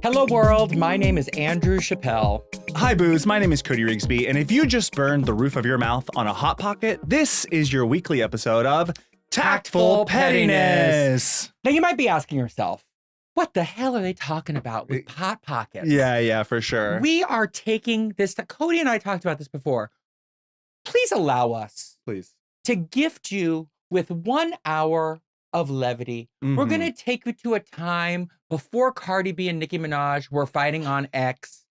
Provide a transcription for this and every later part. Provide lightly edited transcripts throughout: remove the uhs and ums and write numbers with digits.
Hello, world. My name is Andrew Chappelle. Hi, Booze. My name is Cody Rigsby, and if you just burned the roof of your mouth on a Hot Pocket, this is your weekly episode of Tactful Pettiness. Now, you might be asking yourself, what the hell are they talking about with Hot Pockets? Yeah, for sure. We are taking this. Cody and I talked about this before. Please allow us to gift you with 1 hour of levity. Mm-hmm. We're going to take you to a time before Cardi B and Nicki Minaj were fighting on X.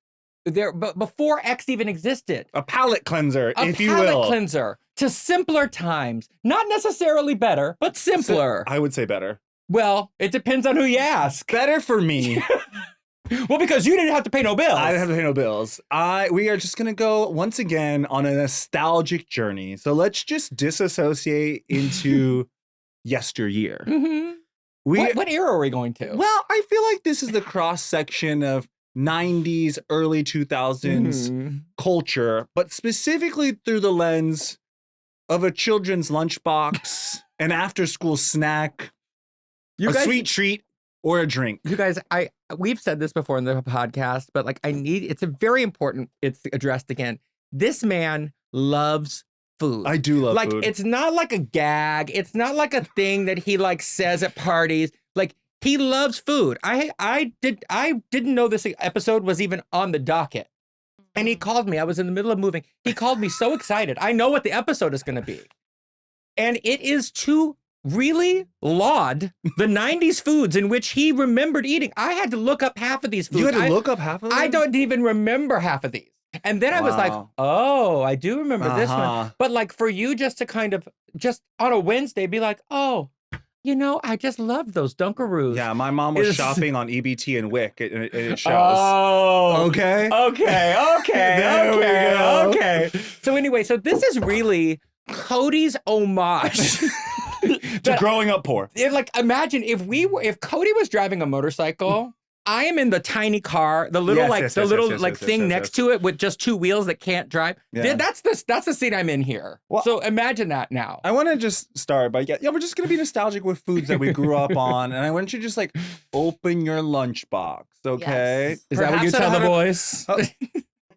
But before X even existed. A palate cleanser, if you will. A palate will. cleanser to simpler times. Not necessarily better, but simpler. I would say better. Well, it depends on who you ask. Better for me. Well, because you didn't have to pay no bills. I didn't have to pay no bills. We are just going to go once again on a nostalgic journey. So let's just disassociate into yesteryear. Mm-hmm. What era are we going to? Well, I feel like this is the cross section of 90s, early 2000s culture, but specifically through the lens of a children's lunchbox, an after-school snack, sweet treat, or a drink. You guys, we've said this before in the podcast, but it's a very important, it's addressed again. This man loves food. I do love food. It's not like a gag. It's not like a thing that he says at parties. He loves food. I didn't know this episode was even on the docket. And he called me. I was in the middle of moving. He called me so excited. I know what the episode is going to be. And it is to really laud the 90s foods in which he remembered eating. I had to look up half of these foods. You had to look up half of them? I don't even remember half of these. And then I was like, oh, I do remember this one. But for you just to kind of, just on a Wednesday, be like, oh, I just love those Dunkaroos. Yeah, my mom was shopping on EBT and Wick, and it shows. Oh. Okay. Okay. So anyway, this is really Cody's homage. to growing up poor. Imagine if Cody was driving a motorcycle, I am in the tiny car, the little thing next to it with just two wheels that can't drive. Yeah. That's the scene I'm in here. Well, so imagine that now. I want to just start by we're just gonna be nostalgic with foods that we grew up on, and I want you to just open your lunchbox, okay? Yes. Is that what you tell the boys?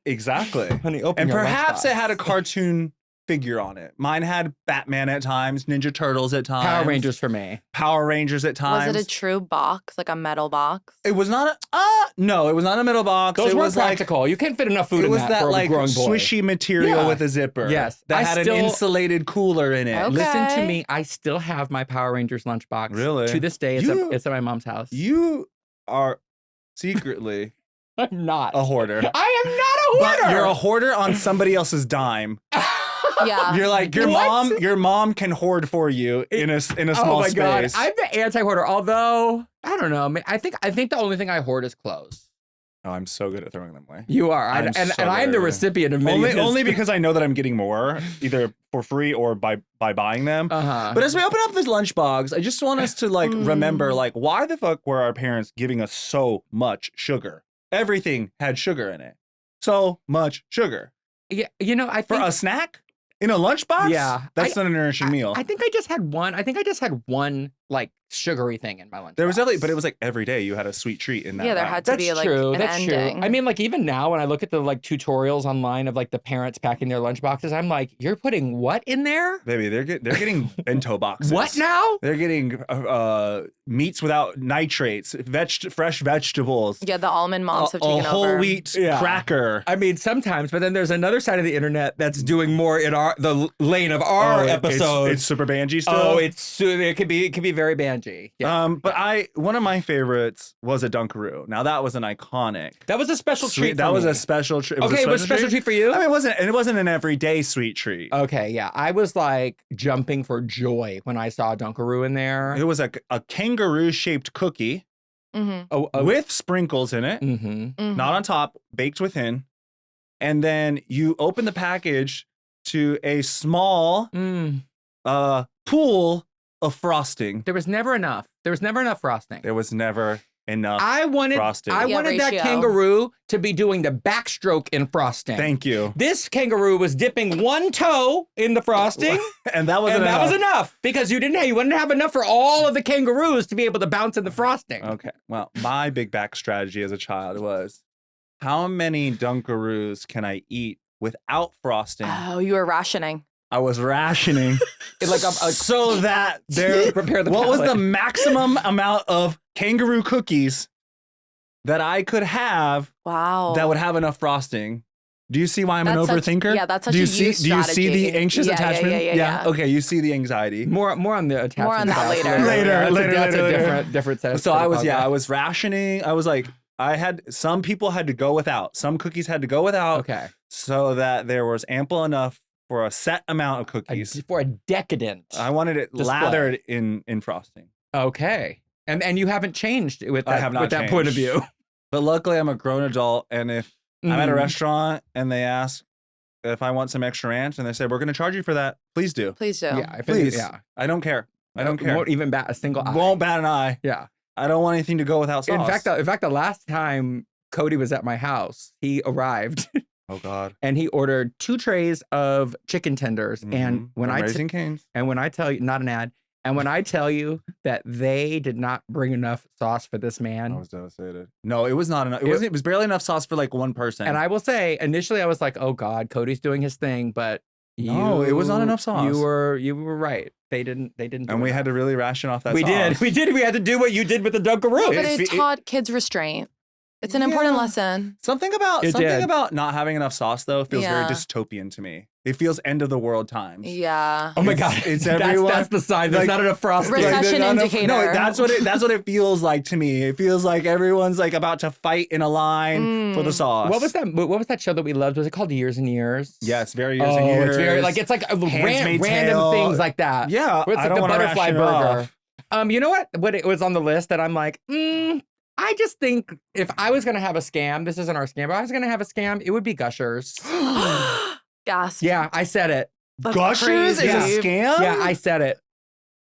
Exactly. Honey, open and your perhaps lunchbox. it had a cartoon figure on it. Mine had Batman at times, Ninja Turtles at times. Power Rangers for me. Power Rangers at times. Was it a true box, like a metal box? It was not no, it was not a metal box. Those it were was practical. You can't fit enough food in that for a growing boy. Swishy material with a zipper. Yes. That had an insulated cooler in it. Okay. Listen to me. I still have my Power Rangers lunchbox. Really? To this day, it's at my mom's house. You are secretly I'm not a hoarder. I am not a hoarder. But you're a hoarder on somebody else's dime. Yeah. You're like, your mom can hoard for you in a small space. Oh my God. I'm the anti-hoarder, although I don't know. I think the only thing I hoard is clothes. Oh, I'm so good at throwing them away. You are. And I'm the recipient of many only because I know that I'm getting more, either for free or by buying them. But as we open up this lunchbox, I just want us to remember why the fuck were our parents giving us so much sugar? Everything had sugar in it. So much sugar. Yeah, I think for a snack? In a lunchbox? Yeah. That's not a nourishing meal. I think I just had one sugary thing in my lunchbox. There was definitely, but it was every day you had a sweet treat in that. Yeah, there had to be an ending. I mean, even now when I look at the tutorials online of the parents packing their lunchboxes, I'm like, you're putting what in there? Baby, they're getting bento boxes. What now? They're getting meats without nitrates, fresh vegetables. Yeah, the almond moms have taken over. A whole wheat cracker. I mean, sometimes, but then there's another side of the internet that's doing more in the lane of our episode. It's super bangy still. Oh, it could be very bangy. Yeah. But one of my favorites was a Dunkaroo. Now that was an iconic. That was a special treat. That was a special treat. Okay, it was a special treat for you. I mean, it wasn't an everyday sweet treat. Okay, yeah, I was jumping for joy when I saw a Dunkaroo in there. It was a kangaroo-shaped cookie with sprinkles in it, not on top, baked within, and then you open the package to a small pool of frosting. There was never enough. There was never enough frosting. There was never enough frosting. I wanted that ratio. kangaroo to be doing the backstroke in frosting. Thank you. This kangaroo was dipping one toe in the frosting. And that was enough because you wouldn't have enough for all of the kangaroos to be able to bounce in the frosting. Okay. Well, my big back strategy as a child was, how many Dunkaroos can I eat without frosting? Oh, you were rationing. I was rationing so that prepare the what was palate. the maximum amount of kangaroo cookies that I could have that would have enough frosting. Do you see why I'm an overthinker? Yeah, that's such do you a see, use Do you see the strategy. anxious attachment? Yeah. Okay, you see the anxiety. More on the attachment. More on that side. later. Later. That's a different set. So I was rationing. I was like, some people had to go without. Some cookies had to go without. Okay. So that there was ample enough for a set amount of cookies. For a decadent. I wanted it display. lathered in frosting. Okay. And you haven't changed with that, I have not with that point of changed. view. But luckily, I'm a grown adult, and if I'm at a restaurant and they ask if I want some extra ranch, and they say, we're going to charge you for that, please do. Please do. Yeah. Please. Yeah. I don't care. I don't care. Won't even bat a single eye. Won't bat an eye. Yeah. I don't want anything to go without sauce. In fact, the last time Cody was at my house, he arrived. Oh God. And he ordered 2 trays of chicken tenders. And when Raising Cane's. and when I tell you, not an ad, and when I tell you that they did not bring enough sauce for this man. I was devastated. No, it was not enough. It was barely enough sauce for like one person. And I will say, initially I was like, oh God, Cody's doing his thing, but No, it was not enough sauce. You were right. They didn't do And we enough. had to really ration off that We sauce. did. We had to do what you did with the Dunkaroo. But it taught kids restraint. It's an important lesson. Something about not having enough sauce though feels very dystopian to me. It feels end of the world times. Yeah. Oh my God. It's everyone. That's the sign. There's not enough frosting. Recession indicator. No, that's what it feels like to me. It feels like everyone's like about to fight in a line for the sauce. What was that show that we loved? Was it called Years and Years? Yes, very Years and Years. It's very it's like random things like that. Yeah, Where it's I like don't the butterfly burger. Off. You know what? When it was on the list that I'm like, I just think if I was gonna have a scam, this isn't our scam, but I was gonna have a scam, it would be Gushers. Gasp. Yeah, I said it. That's Gushers crazy. is a scam? Yeah, I said it.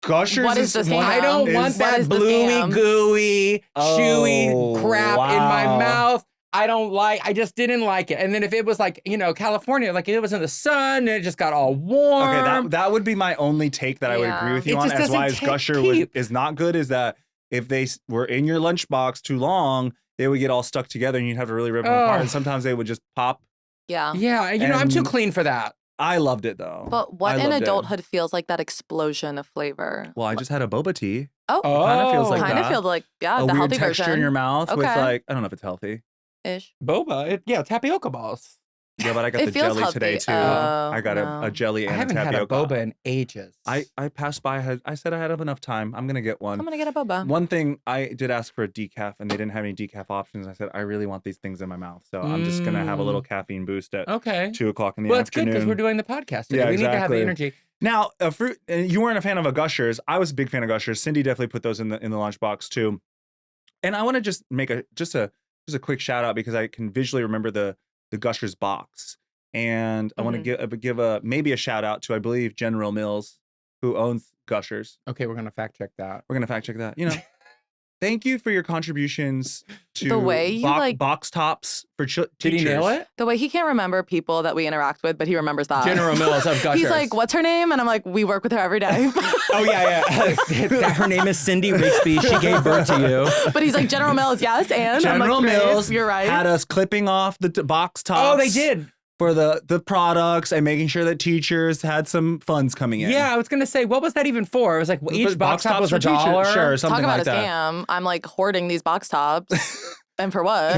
Gushers What is the scam? I don't want What that is the bluey, scam? gooey, chewy crap in my wow. mouth. I just didn't like it. And then if it was like, California, like it was in the sun and it just got all warm. Okay, that would be my only take that I would agree with you It on just as why doesn't Gusher keep. is not good is that if they were in your lunchbox too long, they would get all stuck together and you'd have to really rip them apart. And sometimes they would just pop. Yeah. Yeah, and I'm too clean for that. I loved it though. But what I in loved it. adulthood feels like that explosion of flavor? Well, I just had a boba tea. Oh, Kind of feels like kind of that. feels like a the weird healthy texture version. in your mouth with Okay. like, I don't know if it's healthy. Ish. Boba, tapioca balls. Yeah, but I got It the feels jelly today healthy. too. Oh, I got no. a jelly and I haven't a had a tapioca. boba in ages. I passed by. I said I had enough time. I'm gonna get one. I'm gonna get a boba. One thing I did ask for a decaf, and they didn't have any decaf options. I said I really want these things in my mouth, so I'm just gonna have a little caffeine boost at Okay. 2 o'clock in the Well, it's good afternoon. because we're doing the podcast today. Yeah, We need to have the exactly. energy. Now, a fruit. And you weren't a fan of a Gushers. I was a big fan of Gushers. Cindy definitely put those in the lunchbox too. And I want to just make a quick shout out because I can visually remember the Gushers box, and I want to give maybe a shout out to I believe General Mills, who owns Gushers. Okay, we're gonna fact check that. We're gonna fact check that. Thank you for your contributions to The way you, box tops for teachers. Did he nail it? The way he can't remember people that we interact with, but he remembers that. General Mills of Gushers. He's like, what's her name? And I'm like, we work with her every day. Oh yeah. Her name is Cindy Rigsby. She gave birth to you. But he's like, General Mills, yes, and General I'm like, Mills great, you're right. had us clipping off the box tops. Oh, they did. For the products and making sure that teachers had some funds coming in. Yeah, I was gonna say, what was that even for? It was like each box top was for $1. Sure, something Talk about like a that. scam. I'm like hoarding these box tops. And for what?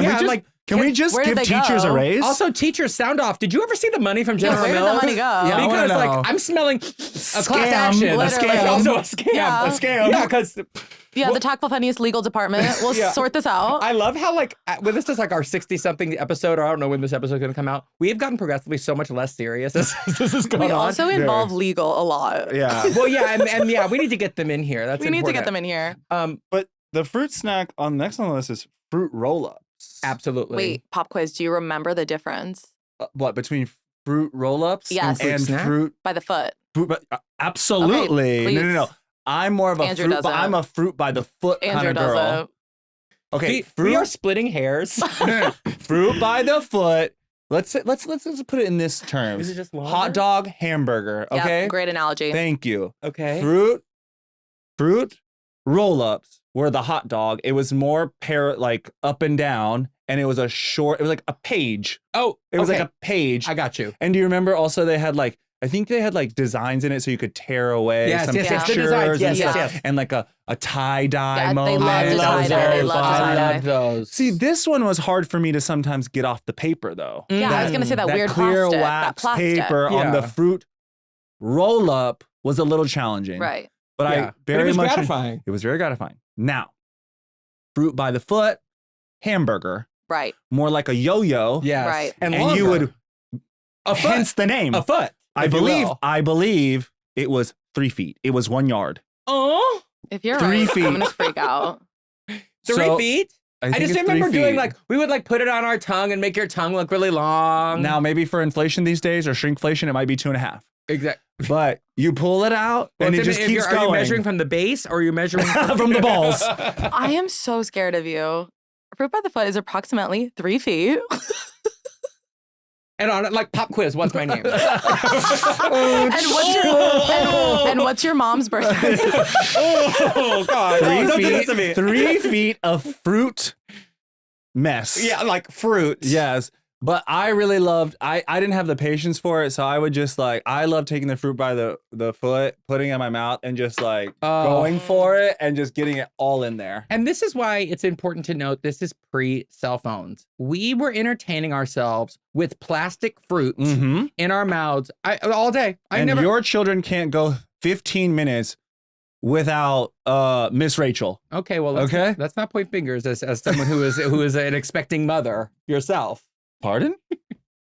Can we just where give did they teachers go? a raise? Also, teachers, sound off. Did you ever see the money from General where did Mills? the money go? Yeah, I wanna Because know. I'm smelling a class action. A Literally. scam. Also a scam. Yeah. A scam. Yeah, because Yeah, the Tactful Pennies legal department will sort this out. I love how when this is like our 60-something episode, or I don't know when this episode is going to come out, we have gotten progressively so much less serious as this is going We on. also involve legal a lot. Yeah. Well, yeah, and yeah, we need to get them in here. That's We need to get them important. in here. But the fruit snack next on the list is fruit roll-ups. Absolutely. Wait, pop quiz. Do you remember the difference? What, between fruit roll-ups Yes. and Snack? fruit? By the foot. Absolutely. Okay, no. I'm more of a Andrew fruit. doesn't. I'm a fruit by the foot kind Andrew of girl. doesn't. Okay, we are splitting hairs. fruit by the foot. Let's put it in this terms. Is it just longer? Hot dog, hamburger. Okay. Yep, great analogy. Thank you. Okay. Fruit roll-ups were the hot dog. It was more like up and down, and it was like a page. Oh, It was okay. like a page. I got you. And do you remember also they had I think they had designs in it so you could tear away some yes, pictures the designs. Yes, and yes, stuff. yes. And like a tie-dye Yeah, they moment. loved to I love tie-dye. They those. loved to I tie-dye. love those. See, this one was hard for me to sometimes get off the paper though. Yeah, I was gonna say that weird clear plastic, that wax plastic. paper on the Yeah. fruit roll-up was a little challenging. Right. But Yeah. But very it was much gratifying. It was very gratifying. Now, fruit by the foot, hamburger, Right. more like a yo-yo. Yes. Right. And, And you longer. would a foot. hence the name. A foot. I if you believe will. it was 3 feet. It was 1 yard. Oh, If you're 3 right, feet. I'm gonna freak out. 3 So, feet. I think just it's 3 remember doing feet. we would put it on our tongue and make your tongue look really long. Now, maybe for inflation these days or shrinkflation, it might be 2.5. exactly. But you pull it out and it just keeps Are going. you measuring from the base or are you measuring From the balls. I am so scared of you. Fruit by the foot is approximately 3 feet. And on it, like pop quiz, what's my name? And what's your mom's birthday? Oh God! Three Don't do this feet, to me. 3 feet of fruit mess. Yeah, like fruit. Yes. But I really loved, I didn't have the patience for it. So I would just I love taking the fruit by the foot, putting it in my mouth and just going for it and just getting it all in there. And this is why it's important to note this is pre-cell phones. We were entertaining ourselves with plastic fruit Mm-hmm. in our mouths all day. Your children can't go 15 minutes without Miss Rachel. Okay, well, let's not point fingers as someone who is an expecting mother yourself. Pardon?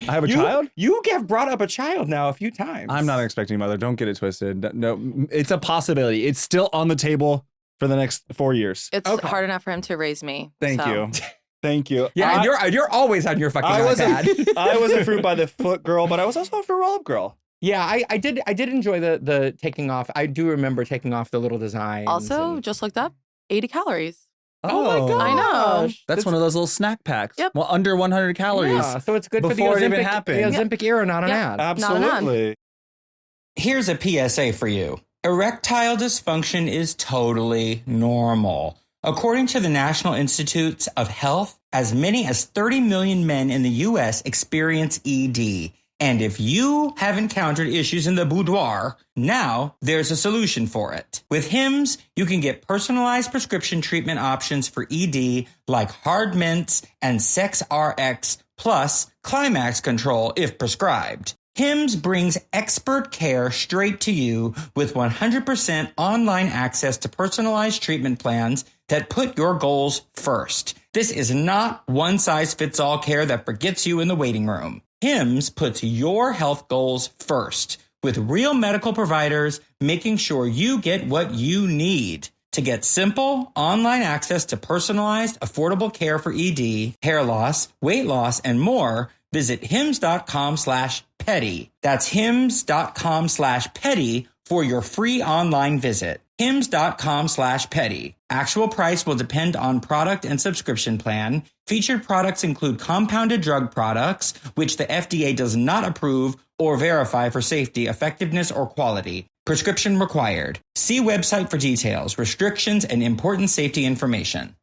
I have a child? You have brought up a child now a few times. I'm not an expecting mother. Don't get it twisted. No, it's a possibility. It's still on the table for the next 4 years. It's Okay. hard enough for him to raise me. Thank so. you. Thank you. Yeah, and you're always on your fucking iPad. I was a fruit by the foot girl, but I was also a fruit roll-up girl. Yeah, I did enjoy the taking off. I do remember taking off the little designs. Also, and- just looked up 80 calories. oh my god, I know. That's one of those little snack packs. Yep. Well, under 100 calories. Yeah, so it's good Before for the it even Ozempic, happened. the Ozempic era, not an Yep. ad. Absolutely. Here's a PSA for you. Erectile dysfunction is totally normal. According to the National Institutes of Health, as many as 30 million men in the U.S. experience ED. And if you have encountered issues in the boudoir, now there's a solution for it. With Hims, you can get personalized prescription treatment options for ED like Hard Mints and Sex RX plus Climax Control if prescribed. Hims brings expert care straight to you with 100% online access to personalized treatment plans that put your goals first. This is not one-size-fits-all care that forgets you in the waiting room. Hims puts your health goals first, with real medical providers making sure you get what you need. To get simple, online access to personalized, affordable care for ED, hair loss, weight loss, and more, visit hims.com/petty. That's hims.com/petty for your free online visit. hims.com/petty. Actual price will depend on product and subscription plan. Featured products include compounded drug products, which the FDA does not approve or verify for safety, effectiveness, or quality. Prescription required. See website for details, restrictions, and important safety information.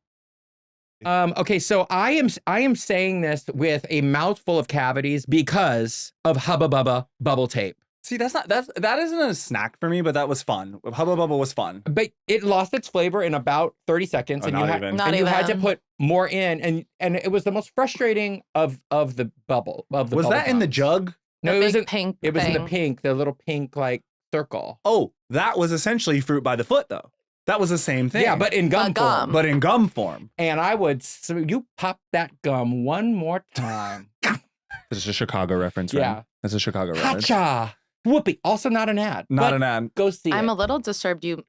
Okay, so I am saying this with a mouthful of cavities because of Hubba Bubba bubble tape. See, that isn't a snack for me, but that was fun. Hubba Bubba was fun. But it lost its flavor in about 30 seconds, Oh, and not even. Not you had to even. put more in, and it was the most frustrating of the bubble of the. Was bubble that in the gums. jug? No, The it was big in, pink it was in the thing. pink, the little pink like circle. Oh, that was essentially fruit by the foot, though. That was the same thing. Yeah, but in gum gum. form. but in gum form. And I would, so you pop that gum one more time. This is a Chicago reference, Yeah. right? That's a Chicago reference. Hacha! Whoopee. Also not an ad. Not but an ad. Go see I'm it. a little disturbed you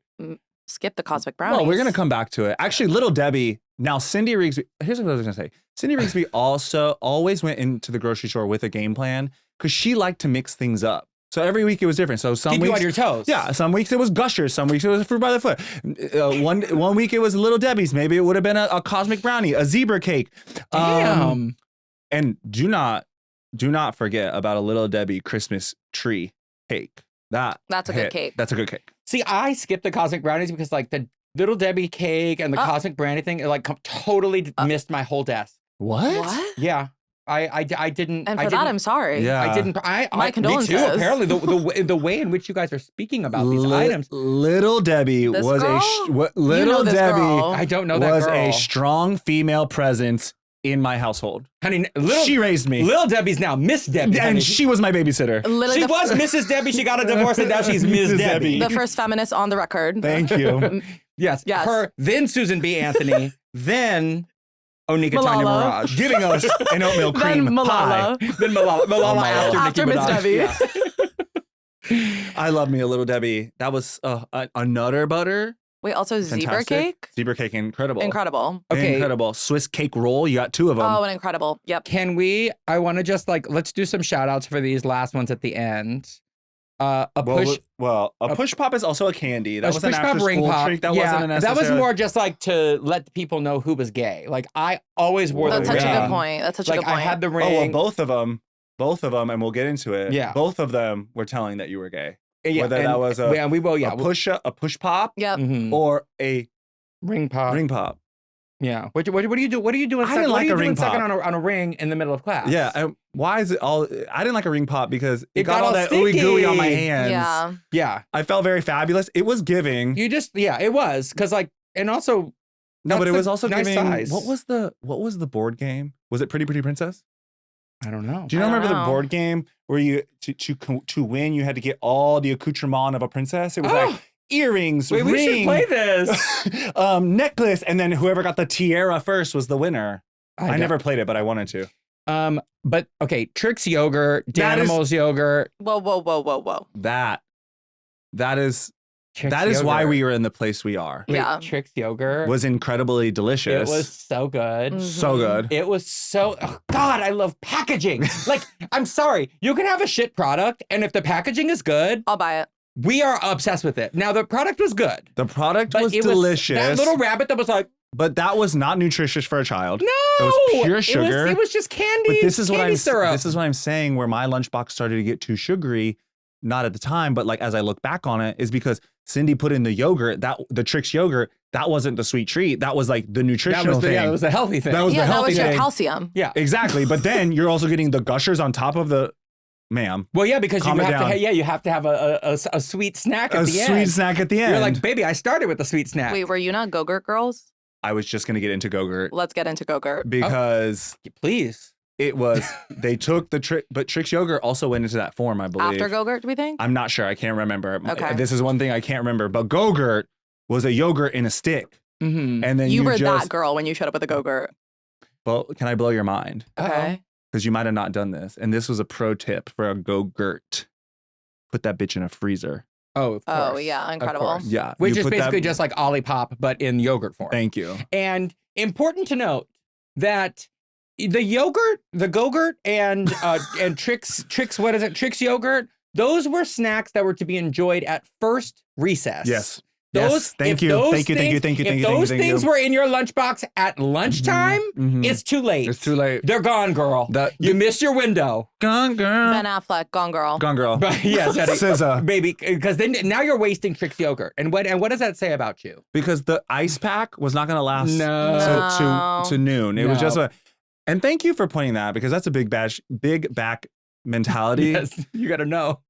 skipped the Cosmic Brownies. Well, we're going to come back to it. Actually, Little Debbie, now Cindy Rigsby, here's what I was going to say. Cindy Rigsby also always went into the grocery store with a game plan because she liked to mix things up. So every week it was different. So some Keep weeks you on your toes. Yeah, some weeks it was Gushers, some weeks it was Fruit by the Foot. One week it was Little Debbie's. Maybe it would have been a cosmic brownie, a zebra cake. Damn. And do not forget about a Little Debbie Christmas tree cake. That's a good cake. That's a good cake. See, I skipped the cosmic brownies because like the Little Debbie cake and the cosmic brownie thing, it like totally missed my whole desk. What? Yeah. I didn't. And for that, I'm sorry. Yeah. I didn't. My condolences. Me too. Apparently, the way in which you guys are speaking about these items. Little Debbie This was girl? Little this Debbie girl. I don't know that was girl. a strong female presence in my household. Honey, She raised me. Little Debbie's now Miss Debbie. And honey. she was my babysitter. Literally She was Mrs. Debbie. She got a divorce and now she's Ms. Debbie. the first feminist on the record. Thank you. Yes. Yes. Her, then Susan B. Anthony, then Onika Tanya Malala. Mirage. Giving us an oatmeal Then cream Malala. pie. Then Malala After Nicki Miss Minaj. Debbie. Yeah. I love me a Little Debbie. That was a Nutter Butter. Wait, also zebra Fantastic. cake? Zebra cake, incredible. Incredible. Okay. Incredible. Swiss cake roll. You got 2 of them. Oh, and incredible. Yep. Can we, I want to just like, let's do some shout outs for these last ones at the end. A push push pop is also a candy. That a was an push pop after ring school pop. treat. That yeah, wasn't a that was necessary- more just like to let people know who was gay. Like I always wore That's the such ring. a good point. That's such a Like good point. I had the Oh, ring. well, both of them, and we'll get into it. Yeah. Both of them were telling that you were gay. yeah, whether and, that was a- yeah, we will, yeah, A push pop, Yep. mhm. or a ring pop. ring pop. Yeah. What do you do? What are you doing? I didn't what like are you a ring doing second pop. on a ring in the middle of class? Yeah. Why is it all? I didn't like a ring pop because it got got all all that ooey gooey on my sticky. hands. Yeah. Yeah. I felt very fabulous. It was giving. You just it was because like and also No, but that's it was a also nice giving. size. What was the board game? Was it Pretty Pretty Princess? I don't know. Do you I don't remember the know. board game where you to win you had to get all the accoutrement of a princess? It was like earrings, Wait, ring, we should play this. necklace, and then whoever got the tiara first was the winner. I don't- never played it, but I wanted to. But okay, Trix yogurt, That is- Danimals yogurt. Whoa. That is Trix that is why yogurt. we are in the place we are. Wait, Yeah. Trix yogurt Was incredibly It delicious. was so good. Mhm. so good. It was so God, I love packaging. Like, I'm sorry, you can have a shit product, and if the packaging is good, I'll buy it. we are obsessed with it. Now the product was good. The product But was it delicious, was that little rabbit that was like, but that was not nutritious for a child. no, It was pure sugar. It was just candy. But this is what candy I'm syrup. this is what I'm saying where my lunchbox started to get too sugary, not at the time, but like as I look back on it, is because Cindy put in the yogurt, that the Trix yogurt, that wasn't the sweet treat. That was like the that nutritional was the, thing. yeah, it was a healthy thing. That was Yeah, the that healthy was your thing. calcium. yeah. Exactly. But then you're also getting the Gushers on top of the ma'am. Well, yeah, because you Calm it have down. to. Yeah, you have to have a sweet snack at A the sweet end. snack at the end. You're like, baby, I started with a sweet snack. Wait, were you not Go-Gurt girls? I was just gonna get into Go-Gurt Let's get into Go-Gurt. because Please. it was they took the trick, but Trix yogurt also went into that form, I believe. After Go-Gurt, do we think? I'm not sure. I can't remember. Okay. This is one thing I can't remember. But Go-Gurt was a yogurt in a stick. Mm-hmm. And then You were just, that girl when you showed up with a Go-Gurt. Well, can I blow your mind? Okay. Because you might have not done this. And this was a pro tip for a Go-Gurt. Put that bitch in a freezer. Oh, of course. Oh, yeah, incredible. Of course. Yeah. Which you is put that- basically just like Olipop, but in yogurt form. Thank you. And important to note that the yogurt, the Go-Gurt and Trix, what is it? Trix yogurt, those were snacks that were to be enjoyed at first recess. Yes. Those, Yes. Thank if you. those Thank you. Thank you. things- Thank you. If Thank you. those Thank you. things were in your lunchbox at lunchtime, Mhm. it's too late. It's too late. They're gone, girl. That- You missed your window. Gone girl. Ben Affleck, Gone Girl. Gone girl. But yes, SZA. baby, because then now you're wasting Trix yogurt. And what does that say about you? Because the ice pack was not going to last No. to noon. It was No. just a. And thank you for pointing that because that's a big back mentality. Yes, you got to know.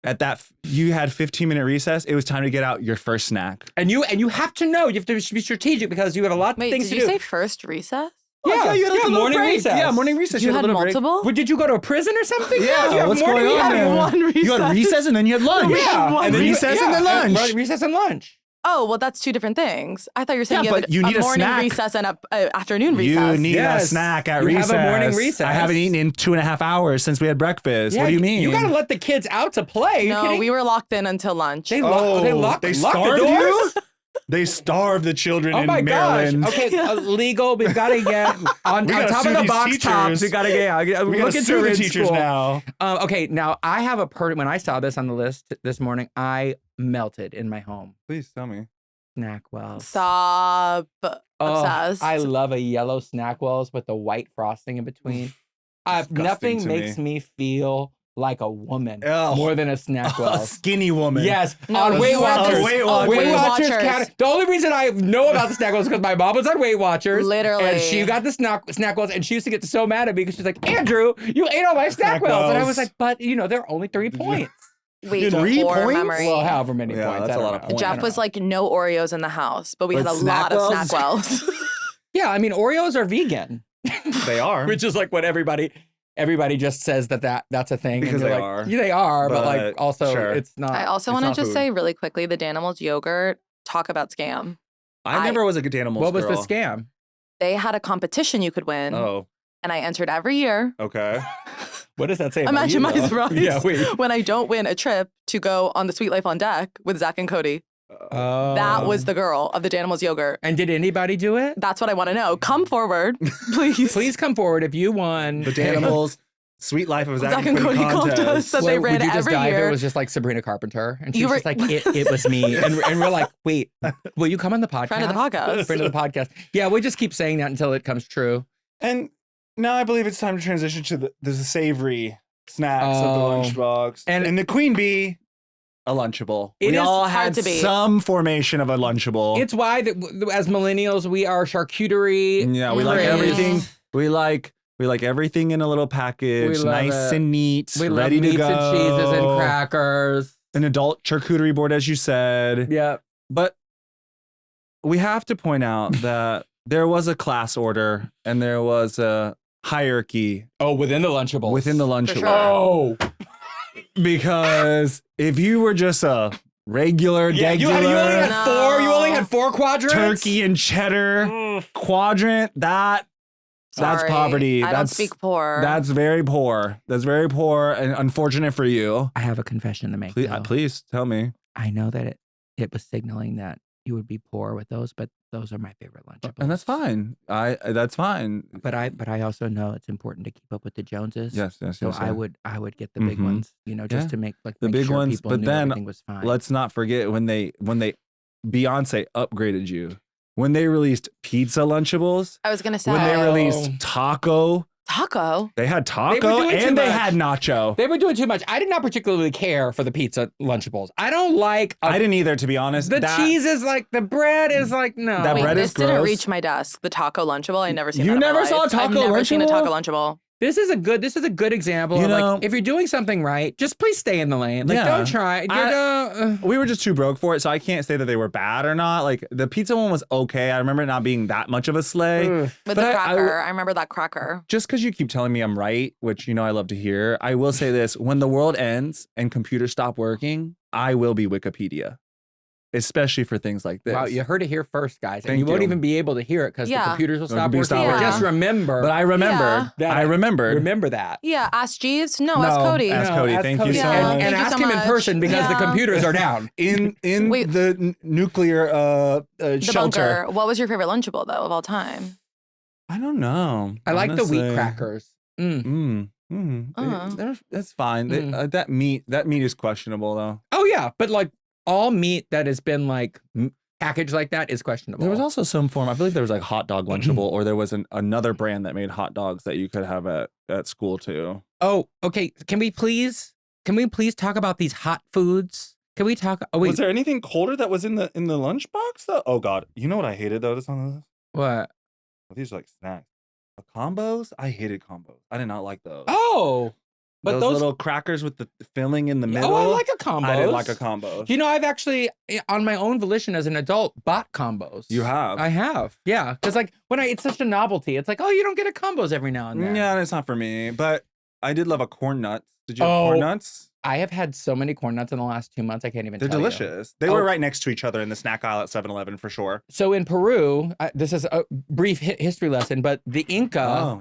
At that, you had 15-minute recess. It was time to get out your first snack. And you have to know. You have to be strategic because you have a lot of Wait, things did to you do. say first recess? Yeah, you had like a little morning break. recess. Yeah, morning recess. You had had a little break. multiple? Well, did you go to a prison or something? Yeah, you have what's morning going on recess. there? One recess. You had recess and then you had lunch. Yeah, one and then recess and then lunch. Recess and lunch. Oh, well, that's two different things. I thought you were saying Yeah, you have but you need a a morning snack. recess and a afternoon recess. You need Yes. a snack at You have recess. a morning recess. I haven't eaten in 2.5 hours since we had breakfast. Yeah, What do you mean? You got to let the kids out to play. No, we were locked in until lunch. They locked the starved doors. you? They starve the children Oh in my Maryland. gosh. Okay, legal. We've got to get on We gotta top sue of the these box teachers. tops. We got to get. We gotta sue the teachers now. Okay, now I have a when I saw this on the list this morning, I melted in my home. Please tell me. SnackWells. Stop. Obsessed. I love a yellow SnackWells with the white frosting in between. Nothing to makes me feel like a woman Ugh. more than a A SnackWells. skinny woman. Yes, No, on Weight you are Watchers. just- Weight On Watchers. Weight Watchers. Weight Watchers. The only reason I know about the SnackWells is because my mom was on Weight Watchers. Literally. And she got the SnackWells, and she used to get so mad at me because she's like, Andrew, you ate all my SnackWells. And I was like, but, they're only 3 points. Wait, 3 poor points? memory. Well, however many Yeah, points. that's I a don't lot of know. points. Jeff was like, no Oreos in the house, but we had But a lot of SnackWells? SnackWells. Yeah, I mean, Oreos are vegan. They are. Which is like what everybody just says that's a thing. Because and you're they like, are. Yeah, they are, but like But also sure. it's not. I also it's want to not just food. say really quickly, the Danimals yogurt, talk about scam. I never was a good animal What was girl. the scam? They had a competition you could win, Oh, and I entered every year. okay. What does that say? about Imagine you, my though? surprise Yeah, wait. when I don't win a trip to go on the Sweet Life on Deck with Zach and Cody. That was the girl of the Danimals yogurt. And did anybody do it? That's what I want to know. Come forward, please. Please come forward if you won. The Danimals Sweet Life of Zach and Cody contest that they ran would you just every die if year. it was just like Sabrina Carpenter, and You she's were- just like, it was me, and we're like, wait, will you come on the podcast? Friend of the podcast. Friend of the podcast. Yeah, we just keep saying that until it comes true. And now I believe it's time to transition to the savory snacks of Oh. the lunchbox. And- And the queen bee, a Lunchable. It We is all hard had to beat. some formation of a Lunchable. It's why that as millennials we are charcuterie. Yeah, we like Craze. everything. We like everything in a little package, We love nice it. and neat, We love ready to meats go. and cheeses and crackers. An adult charcuterie board, as you said. Yeah. But we have to point out that there was a class order and there was a hierarchy Oh, within the Lunchables. within the Lunchable. sure. Oh. Because if you were just a regular, Yeah, you only degular had four. You only had 4 quadrants. turkey and cheddar quadrant, that's Sorry, poverty. I don't speak poor. That's very poor. That's very poor and unfortunate for you. I have a confession to make. Please, though. please tell me. I know that it was signaling that you would be poor with those, but those are my favorite Lunchables. And that's fine. That's fine. But I also know it's important to keep up with the Joneses. Yes. So yes. I would get the big Mhm. ones, just Yeah. to make The big sure ones, people but knew then everything was fine. Let's not forget when they Beyonce upgraded you. When they released pizza Lunchables, I was gonna say when they Oh. released taco, taco. they had taco doing too and they much. had nacho. They were doing too much. I did not particularly care for the pizza Lunchables. I don't like I didn't either, to be honest. the That- cheese is like the bread is like no. That Wait, bread this is didn't gross. reach my desk. The taco Lunchable. I never seen. You that in my never saw a life. taco I've never seen a Lunchable? taco Lunchable. This is a good example You of know- like if you're doing something right, just please stay in the lane. Like Yeah. don't try. We were just too broke for it, so I can't say that they were bad or not. Like the pizza one was okay. I remember it not being that much of a sleigh. With But the I- cracker. I remember that cracker. Just because you keep telling me I'm right, which I love to hear, I will say this: when the world ends and computers stop working, I will be Wikipedia, especially for things like this. Wow, you heard it here first, guys. And Thank you won't you. even be able to hear it because the Yeah. computers will The stop computers working. stop working. Just remember. But I remembered. Yeah. I remembered. remember that. Yeah, ask Jeeves. No, ask No, Cody. ask Cody. Thank you so Yeah. much. And Thank you ask so him in much. person because the Yeah. computers are down. in Wait. the nuclear The shelter. bunker. What was your favorite Lunchable though of all time? I don't know. I like the wheat honestly. crackers. That's fine. That meat is questionable though. Oh yeah, but like all meat that has been like packaged like that is questionable. There was also some form. I believe there was like hot dog Lunchable, or there was another brand that made hot dogs that you could have at school too. Oh, okay. Can we please talk about these hot foods? Can we talk? Oh wait, Was there anything colder that was in the lunchbox though? Oh God, you know what I hated though? This on the list? what? These are like snacks. The combos? I hated combos. I did not like those. Oh, but those little crackers with the filling in the middle. Oh, I like a combo. I didn't like a combo. You know, I've actually, on my own volition as an adult, bought combos. You have? I have. Yeah, because like it's such a novelty. It's like, oh, you don't get a combos every now and then. Yeah, it's not for me. But I did love a corn nuts. Did you have Oh. corn nuts? I have had so many corn nuts in the last 2 months. I can't even They're tell you. delicious. They were right next to each other in the snack aisle at 7-Eleven for sure. So in Peru, this is a brief history lesson, but the Inca,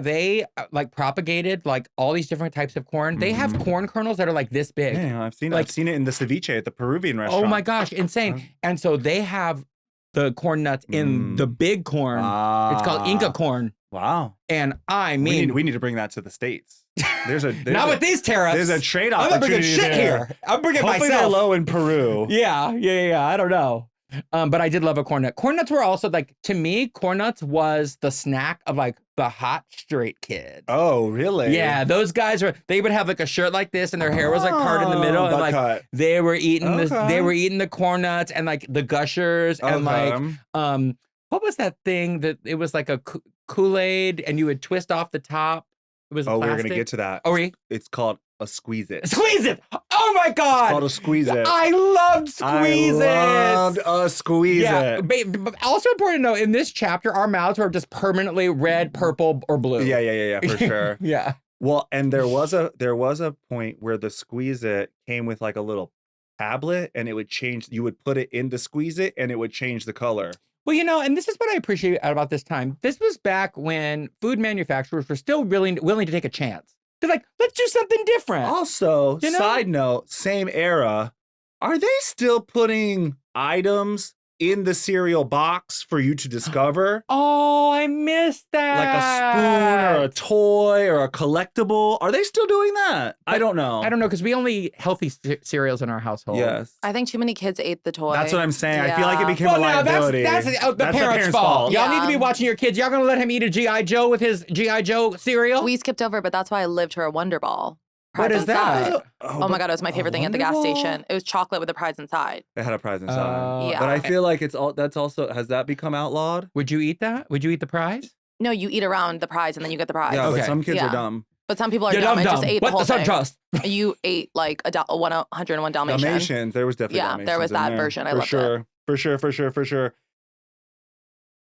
they like propagated like all these different types of corn. They have corn kernels that are like this big. Yeah, I've seen it in the ceviche at the Peruvian restaurant. Oh my gosh, insane. And so they have the corn nuts in the big corn. It's called Inca corn. Wow. And I mean, we need to bring that to the States. Not with these tariffs. There's a trade I'm not bringing shit here. I'm bringing Hopefully myself. they're low in Peru. Yeah. I don't know. But I did love a corn nut. Corn nuts were also like, to me, corn nuts was the snack of like the hot straight kid. Oh, really? Yeah, those guys they would have like a shirt like this and their hair was like part in the middle. And like cut. they were eating they were eating the corn nuts and like the gushers and like what was that thing that it was like a Kool-Aid and you would twist off the top? It was plastic. We're gonna get to that. It's called a squeeze it. Squeeze it! Oh my God! It's called a squeeze it. I loved squeeze it. I loved a squeeze it. But also important to know, in this chapter, our mouths were just permanently red, purple, or blue. Yeah, for sure. Yeah. Well, and there was a point where the squeeze it came with like a little tablet, and it would change. You would put it in the squeeze it, and it would change the color. Well, and this is what I appreciate about this time. This was back when food manufacturers were still willing to take a chance. They're like, let's do something different. Also, side note, same era, are they still putting items in the cereal box for you to discover? Oh, I missed that. Like a spoon or a toy or a collectible. Are they still doing that? I don't know. I don't know, because we only eat healthy cereals in our household. Yes. I think too many kids ate the toy. That's what I'm saying. Yeah. I feel like it became a liability. That's the parents' fault. Y'all need to be watching your kids. Y'all gonna let him eat a G.I. Joe with his G.I. Joe cereal? We skipped over, but that's why I lived for a Wonder Ball. What is that? Oh my God, it was my favorite thing at the gas station. It was chocolate with a prize inside. It had a prize inside. Yeah. But I feel like has that become outlawed? Would you eat that? Would you eat the prize? No, you eat around the prize and then you get the prize. Yeah, but some kids are dumb. But some people are dumb and just ate the whole thing. Trust? You ate like a 101 Dalmatian. Dalmatians. There was definitely Dalmatians. There was that version. I loved it. For sure.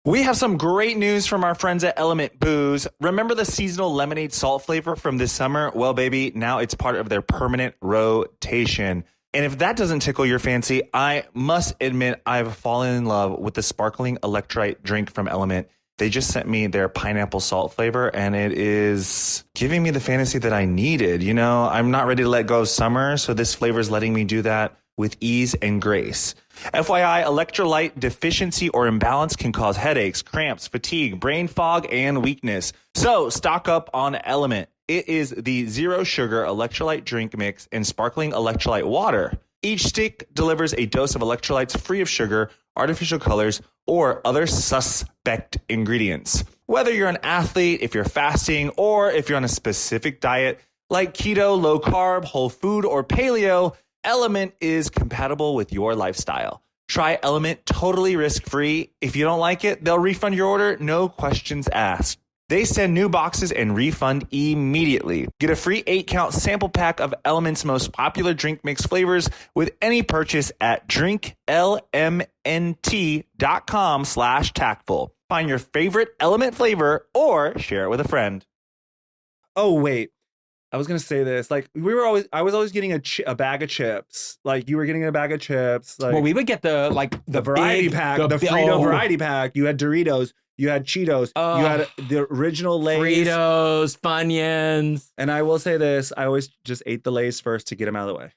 We have some great news from our friends at Element Booze. Remember the seasonal lemonade salt flavor from this summer? Well, baby, now it's part of their permanent rotation. And if that doesn't tickle your fancy, I must admit I've fallen in love with the sparkling electrolyte drink from Element. They just sent me their pineapple salt flavor, and it is giving me the fantasy that I needed. You know, I'm not ready to let go of summer, so this flavor is letting me do that with ease and grace. FYI, electrolyte deficiency or imbalance can cause headaches, cramps, fatigue, brain fog, and weakness. So stock up on Element. It is the zero sugar electrolyte drink mix and sparkling electrolyte water. Each stick delivers a dose of electrolytes free of sugar, artificial colors, or other suspect ingredients. Whether you're an athlete, if you're fasting, or if you're on a specific diet like keto, low carb, whole food, or paleo, Element is compatible with your lifestyle. Try Element totally risk-free. If you don't like it, they'll refund your order, no questions asked. They send new boxes and refund immediately. Get a free 8-count sample pack of Element's most popular drink mix flavors with any purchase at drinklmnt.com/tactful. Find your favorite Element flavor or share it with a friend. Oh, wait. I was going to say this. Like, I was always getting a bag of chips. Like, you were getting a bag of chips. Like, well, we would get the variety pack, the Frito variety pack. You had Doritos. You had Cheetos. You had the original Lay's. Fritos, Funyuns. And I will say this. I always just ate the Lay's first to get them out of the way.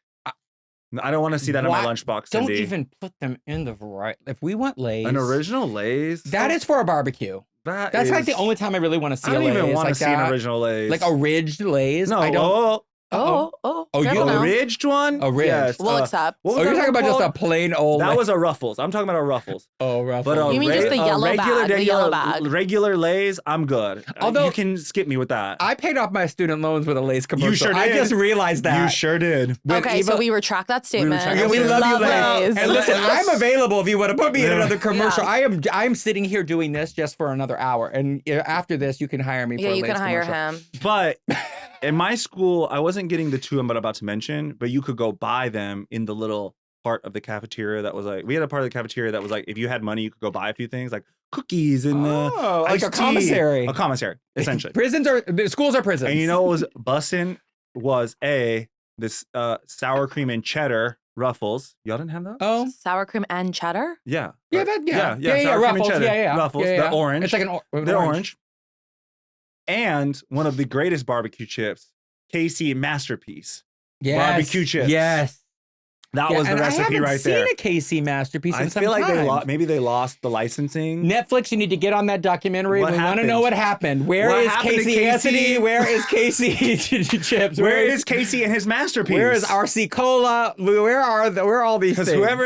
I don't want to see that in my lunchbox, Cindy. Don't even put them in the variety. If we want Lay's. An original Lay's? That is for a barbecue. That's like the only time I really want to see a Lay's. I don't even want to like see an original Lay's. Like a ridged Ridged No, I don't. you a ridged one? A ridged. Yes. We'll accept. You're talking about just a plain old. That was a Ruffles. I'm talking about a Ruffles. Oh, Ruffles. But you mean just the yellow bag? The yellow bag. Regular Lay's, I'm good. Although you can skip me with that. I paid off my student loans with a Lay's commercial. You sure did. I just realized that. You sure did. Okay, so we retract that statement. We love you, Lay's. And listen, I'm available if you want to put me in another commercial. Yeah. I'm sitting here doing this just for another hour, and after this, you can hire me. For a you Lay's can hire commercial. him. But in my school, I wasn't getting the two I'm about to mention, but you could go buy them in the little part of the cafeteria that was like, we had a part of the cafeteria that was like, if you had money, you could go buy a few things like cookies and like a iced tea. commissary. A commissary, essentially. Schools are prisons. And you know what was bussin' was this sour cream and cheddar Ruffles. Y'all didn't have those? Oh, Sour cream and cheddar? Yeah. yeah, Sour cream Ruffles. and cheddar. Yeah. Ruffles. Yeah, They're orange. It's like They're orange. And one of the greatest barbecue chips, KC Masterpiece. Yes. Barbecue chips. Yes. That was the and recipe right there. I haven't seen a KC Masterpiece in I some feel like time. maybe they lost the licensing. Netflix, you need to get on that documentary. What we want to know happened? what happened. Where What is happened to Casey Anthony? Where is Casey Chips? Where is Casey and his masterpiece? Where is RC Cola? Where are all these Because things? whoever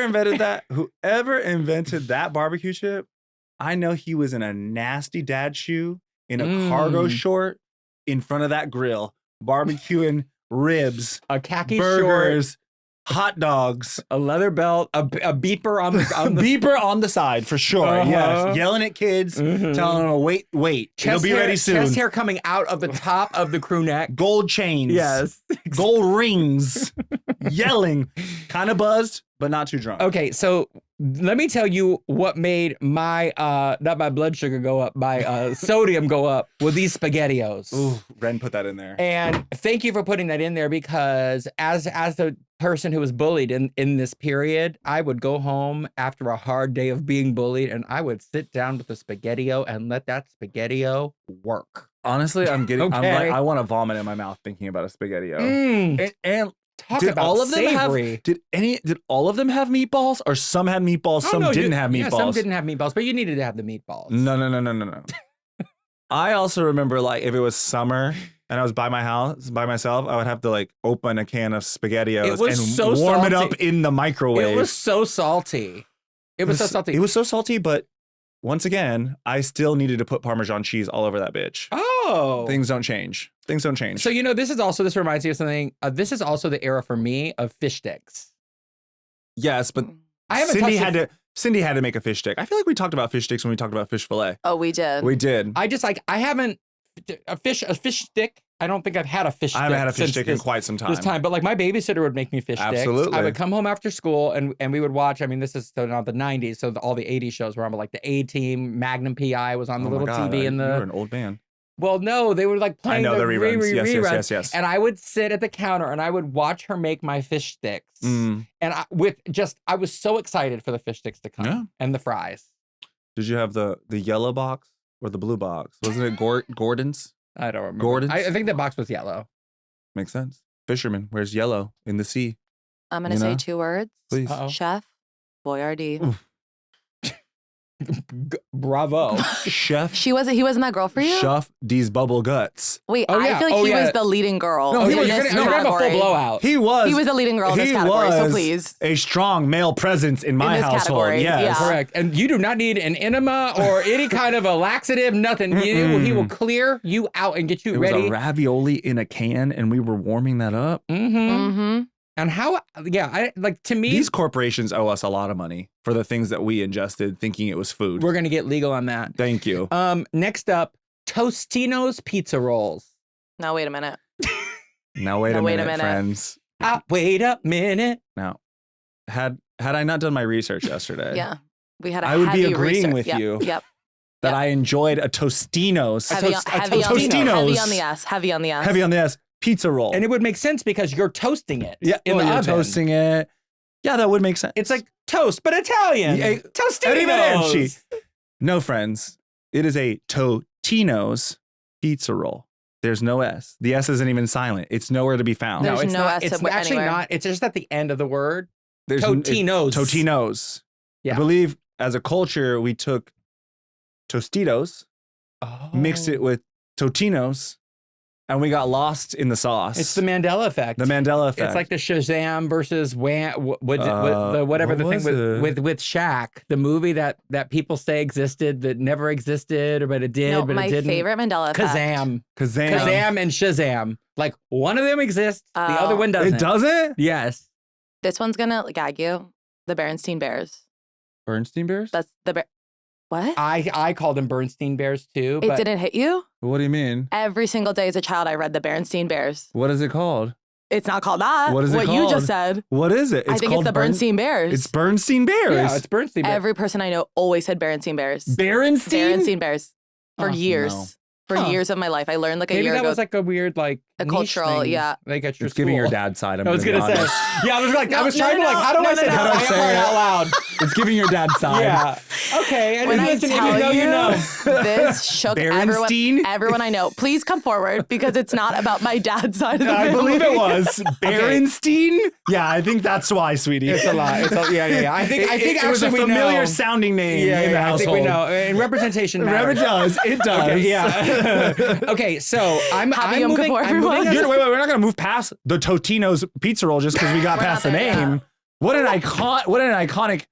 invented that barbecue chip, I know he was in a nasty dad shoe, in a cargo short, in front of that grill, barbecuing ribs, a khaki burgers, short, hot dogs, a leather belt, a beeper on the beeper on the side for sure. Yes, yelling at kids, telling them, "Wait, it'll be ready soon." Chest hair coming out of the top of the crew neck. Gold chains, Yes, gold rings, yelling, kind of buzzed, but not too drunk. Okay, so let me tell you what made my not my blood sugar go up, my sodium go up with these SpaghettiOs. Ooh, Ren put that in there. And thank you for putting that in there, because as the person who was bullied in this period, I would go home after a hard day of being bullied and I would sit down with the SpaghettiO and let that SpaghettiO work. Honestly, I'm getting. I'm like, Okay. I want to vomit in my mouth thinking about a SpaghettiO. And Talk did about all of them savory. have? Did all of them have meatballs, or some had meatballs, some didn't have meatballs? Yeah, some didn't have meatballs, but you needed to have the meatballs. No. I also remember, like, if it was summer and I was by my house by myself, I would have to like open a can of SpaghettiOs It was and so warm it up salty. in the microwave. It was so salty. It was so salty. It was so salty, but once again, I still needed to put Parmesan cheese all over that bitch. Oh. Things don't change. So, this reminds me of something. This is also the era for me of fish sticks. Yes, but I haven't Cindy had to make a fish stick. I feel like we talked about fish sticks when we talked about fish fillet. Oh, we did. We did. I haven't a fish stick. I don't think I've had a fish stick. I haven't had a fish stick in quite some time. This time, but like my babysitter would make me fish sticks. Absolutely. I would come home after school and we would watch. I mean, this is still not the 90s, so all the 80s shows were on, but like the A-Team, Magnum PI was on the little TV in the. You're an old man. Well, no, they were like playing the reruns. reruns. Yes. And I would sit at the counter and I would watch her make my fish sticks. And I was so excited for the fish sticks to come and the fries. Did you have the yellow box or the blue box? Wasn't it Gordon's? I don't remember. Gordon's? I think the box was yellow. Makes sense. Fisherman wears yellow in the sea. I'm going to say 2 words. Please. Uh-oh. Chef Boyardee. Bravo. Chef. He wasn't that girl for you? Chef these bubble guts. Wait, Oh, I yeah. feel like Oh, he yeah. was the leading girl. No, in he was this You're gonna have a full category. blowout. He was the leading girl in this he category, so was please. a strong male presence in my this household. category, Yes. yeah. Correct. And you do not need an enema or any kind of a laxative, nothing. He will clear you out and get you It was ready. a ravioli in a can, and we were warming that up. Mm-hmm. And to me, These corporations owe us a lot of money for the things that we ingested thinking it was food. we're going to get legal on that. Thank you. Next up, Totino's pizza rolls. Now, wait a minute. Now wait a minute, friends. Wait a minute. Now, had I not done my research yesterday, Yeah. We had a I would be heavy agreeing research. with Yep, you. Yep. that I enjoyed a Tostino's. Heavy on the S. Heavy on the S. Heavy on the S. Pizza roll. And it would make sense because you're toasting it. Yeah, in the you're oven. toasting it. Yeah, that would make sense. It's like toast, but Italian. Yeah, Tostinos. arrivederci. No, friends. It is a Totino's pizza roll. There's no S. The S isn't even silent. It's nowhere to be found. There's it's no not. S It's actually anywhere. not. It's just at the end of the word. There's Totino's. Totino's. Yeah. I believe as a culture, we took Tostitos, mixed it with Totino's, and we got lost in the sauce. It's the Mandela effect. The Mandela effect. It's like the Shazam versus whatever what the thing was it? with Shaq, the movie that people say existed that never existed, but it did, No, but my it didn't. favorite Mandela effect. Kazam. Kazam. Kazam and Shazam. Like one of them exists, the Oh. other one doesn't. It doesn't? Yes. This one's gonna gag you. The Berenstein Bears. Bernstein Bears? That's the bear. What? I called them Bernstein Bears too. It But didn't hit you? What do you mean? Every single day as a child, I read the Berenstein Bears. What is it called? It's not called that. What is it What you called? just said. What is it? I think it's called the Bernstein Bears. It's Bernstein Bears. Yeah, it's Bernstein Bears. Every person I know always said Berenstein Bears. Berenstein? Berenstein Bears. For Oh, years. no. For Huh. years of my life. I learned like a Maybe year that ago. was like a weird like A niche cultural, thing, yeah. like at your It's giving your school. dad's side. I was gonna say, yeah, I was like, I was trying to like, how do I say How do I say it it? out loud? It's giving your dad's side. Yeah. Okay. And When I listen, if tell you know, you know. this shook Berenstein? everyone I know. Please come forward because it's not about my dad's side of the I family. believe it was Berenstein. Yeah, I think that's why, sweetie. It's a lot. Yeah. I think it was a actually we familiar know. sounding name in the I think household. we know. And representation Whatever matters. it does. Okay, yeah. Okay, so I'm Happy Yom moving. Kippur, I'm moving everyone. as Wait, a- we're not gonna move past the Totino's pizza roll just because we got We're past not the there name. yet. What an iconic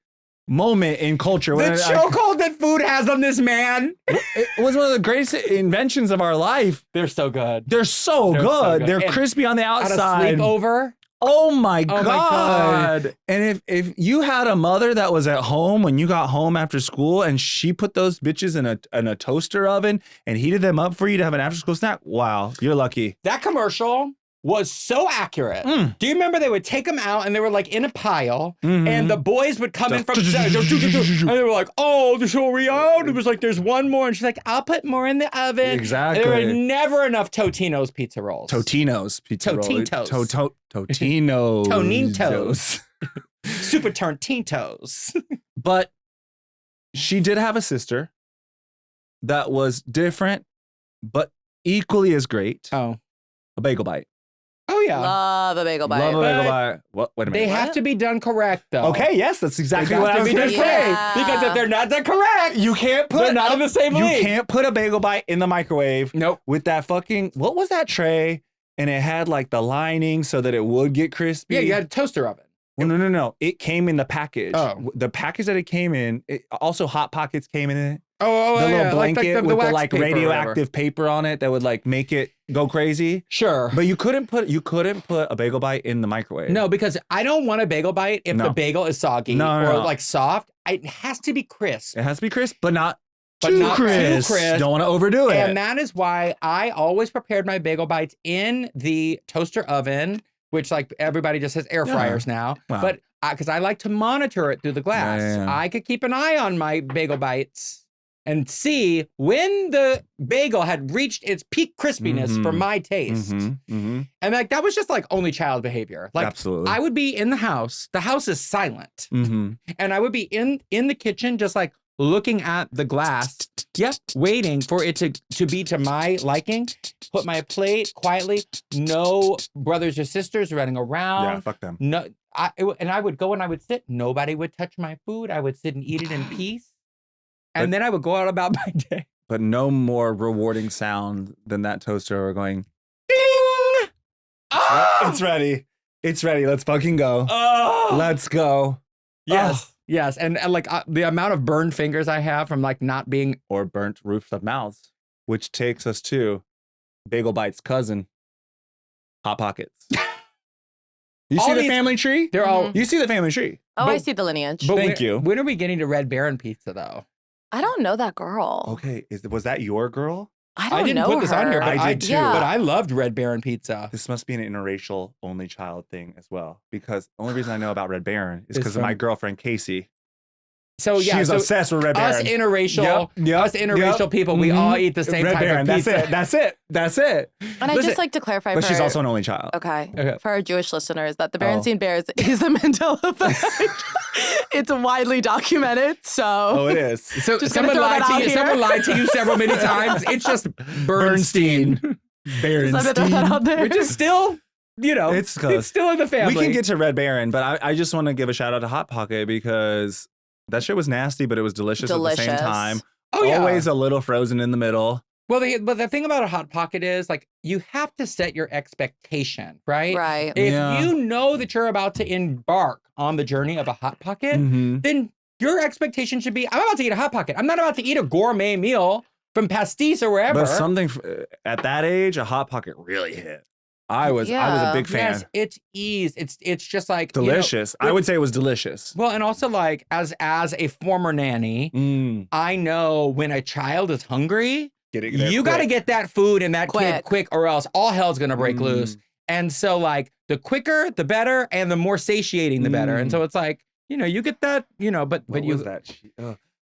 moment in culture. The chokehold that food has on this man. It was one of the greatest inventions of our life. They're so good. They're so They're good. so good. They're And crispy on the At a outside. sleepover. Oh my Oh my God. God. And if you had a mother that was at home when you got home after school and she put those bitches in a toaster oven and heated them up for you to have an after school snack, wow, you're lucky. That commercial was so accurate. Mm. Do you remember they would take them out and they were like in a pile Mhm. and the boys would come in from and they were like, oh, the show we out. It was like, there's one more. And she's like, I'll put more in the oven. Exactly. There were never enough Totino's pizza rolls. Totino's pizza roll. Totitos. Totino's. Tonitos. Super Totinos. But she did have a sister that was different, but equally as great. Oh. A Bagel Bite. Oh, yeah. Love a bagel bite. Love a Bagel But Bite. What? Wait a minute. They have to be done correct, though. Okay, yes, that's exactly They what I have was to be going to done say. Yeah. correct. Because if they're not done correct, You can't put they're not in the same you league. can't put a Bagel Bite in the microwave Nope. with that fucking what was that tray? And it had like the lining so that it would get crispy. Yeah, you had a toaster oven. Well, no. It came in the package. Oh. The package that it came in, also Hot Pockets came in it. Oh, The little yeah. blanket the with the wax like paper or whatever. radioactive paper on it that would like make it go crazy. Sure. But you couldn't put a Bagel Bite in the microwave. No, because I don't want a bagel bite if No. the bagel is soggy No, or no. like soft. It has to be crisp. It has to be crisp, but not But too not too crisp. crisp. Don't want to overdo it. And that is why I always prepared my bagel bites in the toaster oven, which like everybody just has air Yeah. fryers now. Wow. But because I like to monitor it through the glass, Yeah. I could keep an eye on my bagel bites and see when the bagel had reached its peak crispiness for my taste. Mm-hmm. And like that was just like only child behavior. Like Absolutely. I would be in the house is silent. Mm-hmm. And I would be in the kitchen just like looking at the glass, waiting for it to be to my liking. Put my plate quietly, no brothers or sisters running around. Yeah, fuck them. No, I would go and I would sit. Nobody would touch my food. I would sit and eat it in peace. And then I would go out about my day. But no more rewarding sound than that toaster going, Ding! Oh! it's ready. It's ready. Let's fucking go. Oh! Let's go. Yes. Yes. And like the amount of burned fingers I have from like not being. Or burnt roofs of mouths, which takes us to Bagel Bites' cousin, Hot Pockets. You All see the these- family tree? They're all. You see the family tree. Oh, I But- see the lineage. But Thank when, you. When are we getting to Red Baron pizza though? I don't know that girl. Okay, was that your girl? I don't I didn't know put this on here, her. but I did too. Yeah. But I loved Red Baron pizza. This must be an interracial only child thing as well. Because the only reason I know about Red Baron is Is because of my from- girlfriend Casey. So yeah, She's so obsessed with Red us Baron. interracial, us interracial people, we all eat the same Red type Baron. of That's pizza. it. That's it. That's it. And I Listen, just like to clarify But for she's also an only child. okay, Okay. for our Jewish listeners that the Berenstein Bears is a Mandela effect. It's widely documented. So Oh, it is. So Just gonna someone throw lied that to out you. here. Someone lied to you several many times. It's just Bernstein, just have to throw that out there. which is still, It's close. it's still in the family. We can get to Red Baron, but I just want to give a shout out to Hot Pocket because that shit was nasty, but it was delicious at the same Delicious. time. Oh yeah. Always a little frozen in the middle. Well, but the thing about a Hot Pocket is like you have to set your expectation, right? right. If Yeah. you know that you're about to embark on the journey of a Hot Pocket, Mhm. then your expectation should be, I'm about to eat a Hot Pocket. I'm not about to eat a gourmet meal from Pastis or wherever. But something at that age, a Hot Pocket really hit. I was a big fan. Yes, it's ease. It's just like Delicious. I would say it was delicious. Well, and also like as a former nanny, Mm. I know when a child is hungry, Get it there you got to quick. get that food in that kid Quick. quick, or else all hell's gonna break Mm. loose. And so like the quicker, the better, and the more satiating, the better. And so it's like you get that, but What you was that?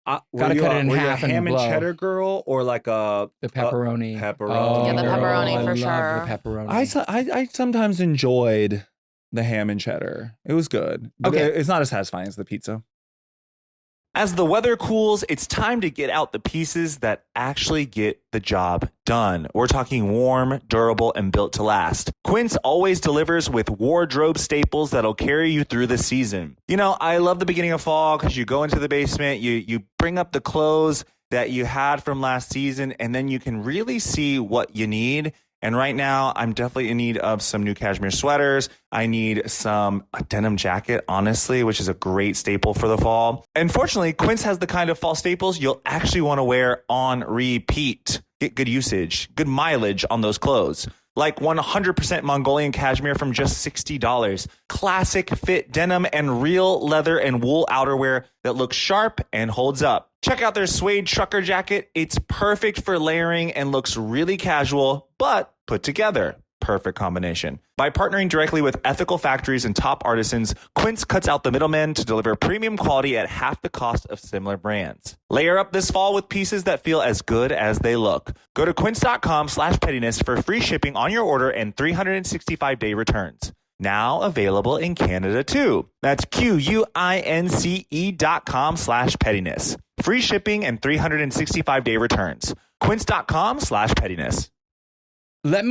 Gotta cut it in half and ham and blow. cheddar girl or like The pepperoni. pepperoni. Yeah, the girl, pepperoni for I sure. love the pepperoni. I sometimes enjoyed the ham and cheddar. It was good. But Okay. it's not as satisfying as the pizza. As the weather cools, it's time to get out the pieces that actually get the job done. We're talking warm, durable, and built to last. Quince always delivers with wardrobe staples that'll carry you through the season. You know, I love the beginning of fall because you go into the basement, you bring up the clothes that you had from last season, and then you can really see what you need. And right now, I'm definitely in need of some new cashmere sweaters. I need a denim jacket, honestly, which is a great staple for the fall. And fortunately, Quince has the kind of fall staples you'll actually want to wear on repeat. Get good usage, good mileage on those clothes. Like 100% Mongolian cashmere from just $60. Classic fit denim and real leather and wool outerwear that looks sharp and holds up. Check out their suede trucker jacket. It's perfect for layering and looks really casual, but put together. Perfect combination. By partnering directly with ethical factories and top artisans, Quince cuts out the middlemen to deliver premium quality at half the cost of similar brands. Layer up this fall with pieces that feel as good as they look. Go to quince.com/pettiness for free shipping on your order and 365-day returns. Now available in Canada too. That's QUINCE.com/pettiness. Free shipping and 365-day returns. Quince.com/pettiness. But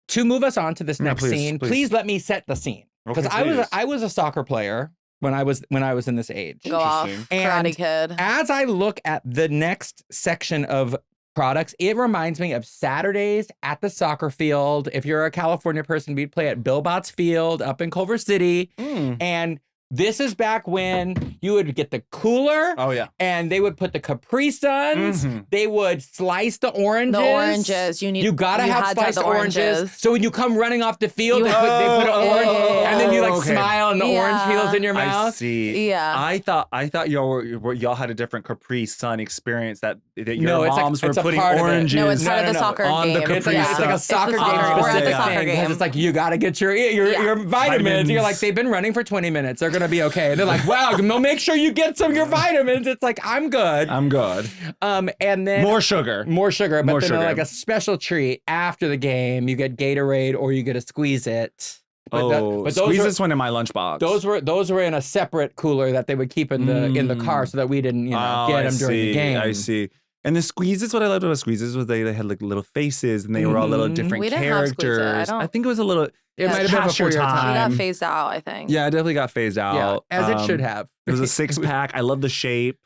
to move us on to this next please, scene, please. please let me set the scene. Because Okay, I was a soccer player when I was in this age. Go off, Interesting. Karate And Kid. As I look at the next section of products, it reminds me of Saturdays at the soccer field. If you're a California person, we'd play at Billbots Field up in Culver City. And this is back when you would get the cooler. Oh, yeah. And they would put the Capri Suns. They would slice the oranges. The oranges. You gotta have had to sliced the oranges. So when you come running off the field, they put an orange, and then you smile, and the orange peels in your mouth. I see. Yeah. I thought y'all had a different Capri Sun experience that your No, it's like- moms were it's a putting part of it. oranges. No, it's part of the soccer on the game. Capri It's like Sun. a soccer the game. soccer- we're at the specific soccer thing, 'cause game. It's like you got to get your vitamins. You're like, they've been running for 20 minutes. They're gonna be okay. And they're like, wow, no, make sure you get some of your vitamins. It's like, I'm good. I'm good. And then More sugar. but More then sugar. like a special treat after the game, you get Gatorade or you get a Squeeze It. But Squeeze this one in my lunchbox. those were in a separate cooler that they would keep in the car so that we didn't get them during the game. I see. And the Squeezes, what I loved about Squeezes was they had like little faces and they were all little different We didn't have Squeeze It. characters. I think it was a little. It might have been past before your We time. got phased out, I think. Yeah, it definitely got phased out. Yeah, as it should have. It was a 6-pack. I love the shape.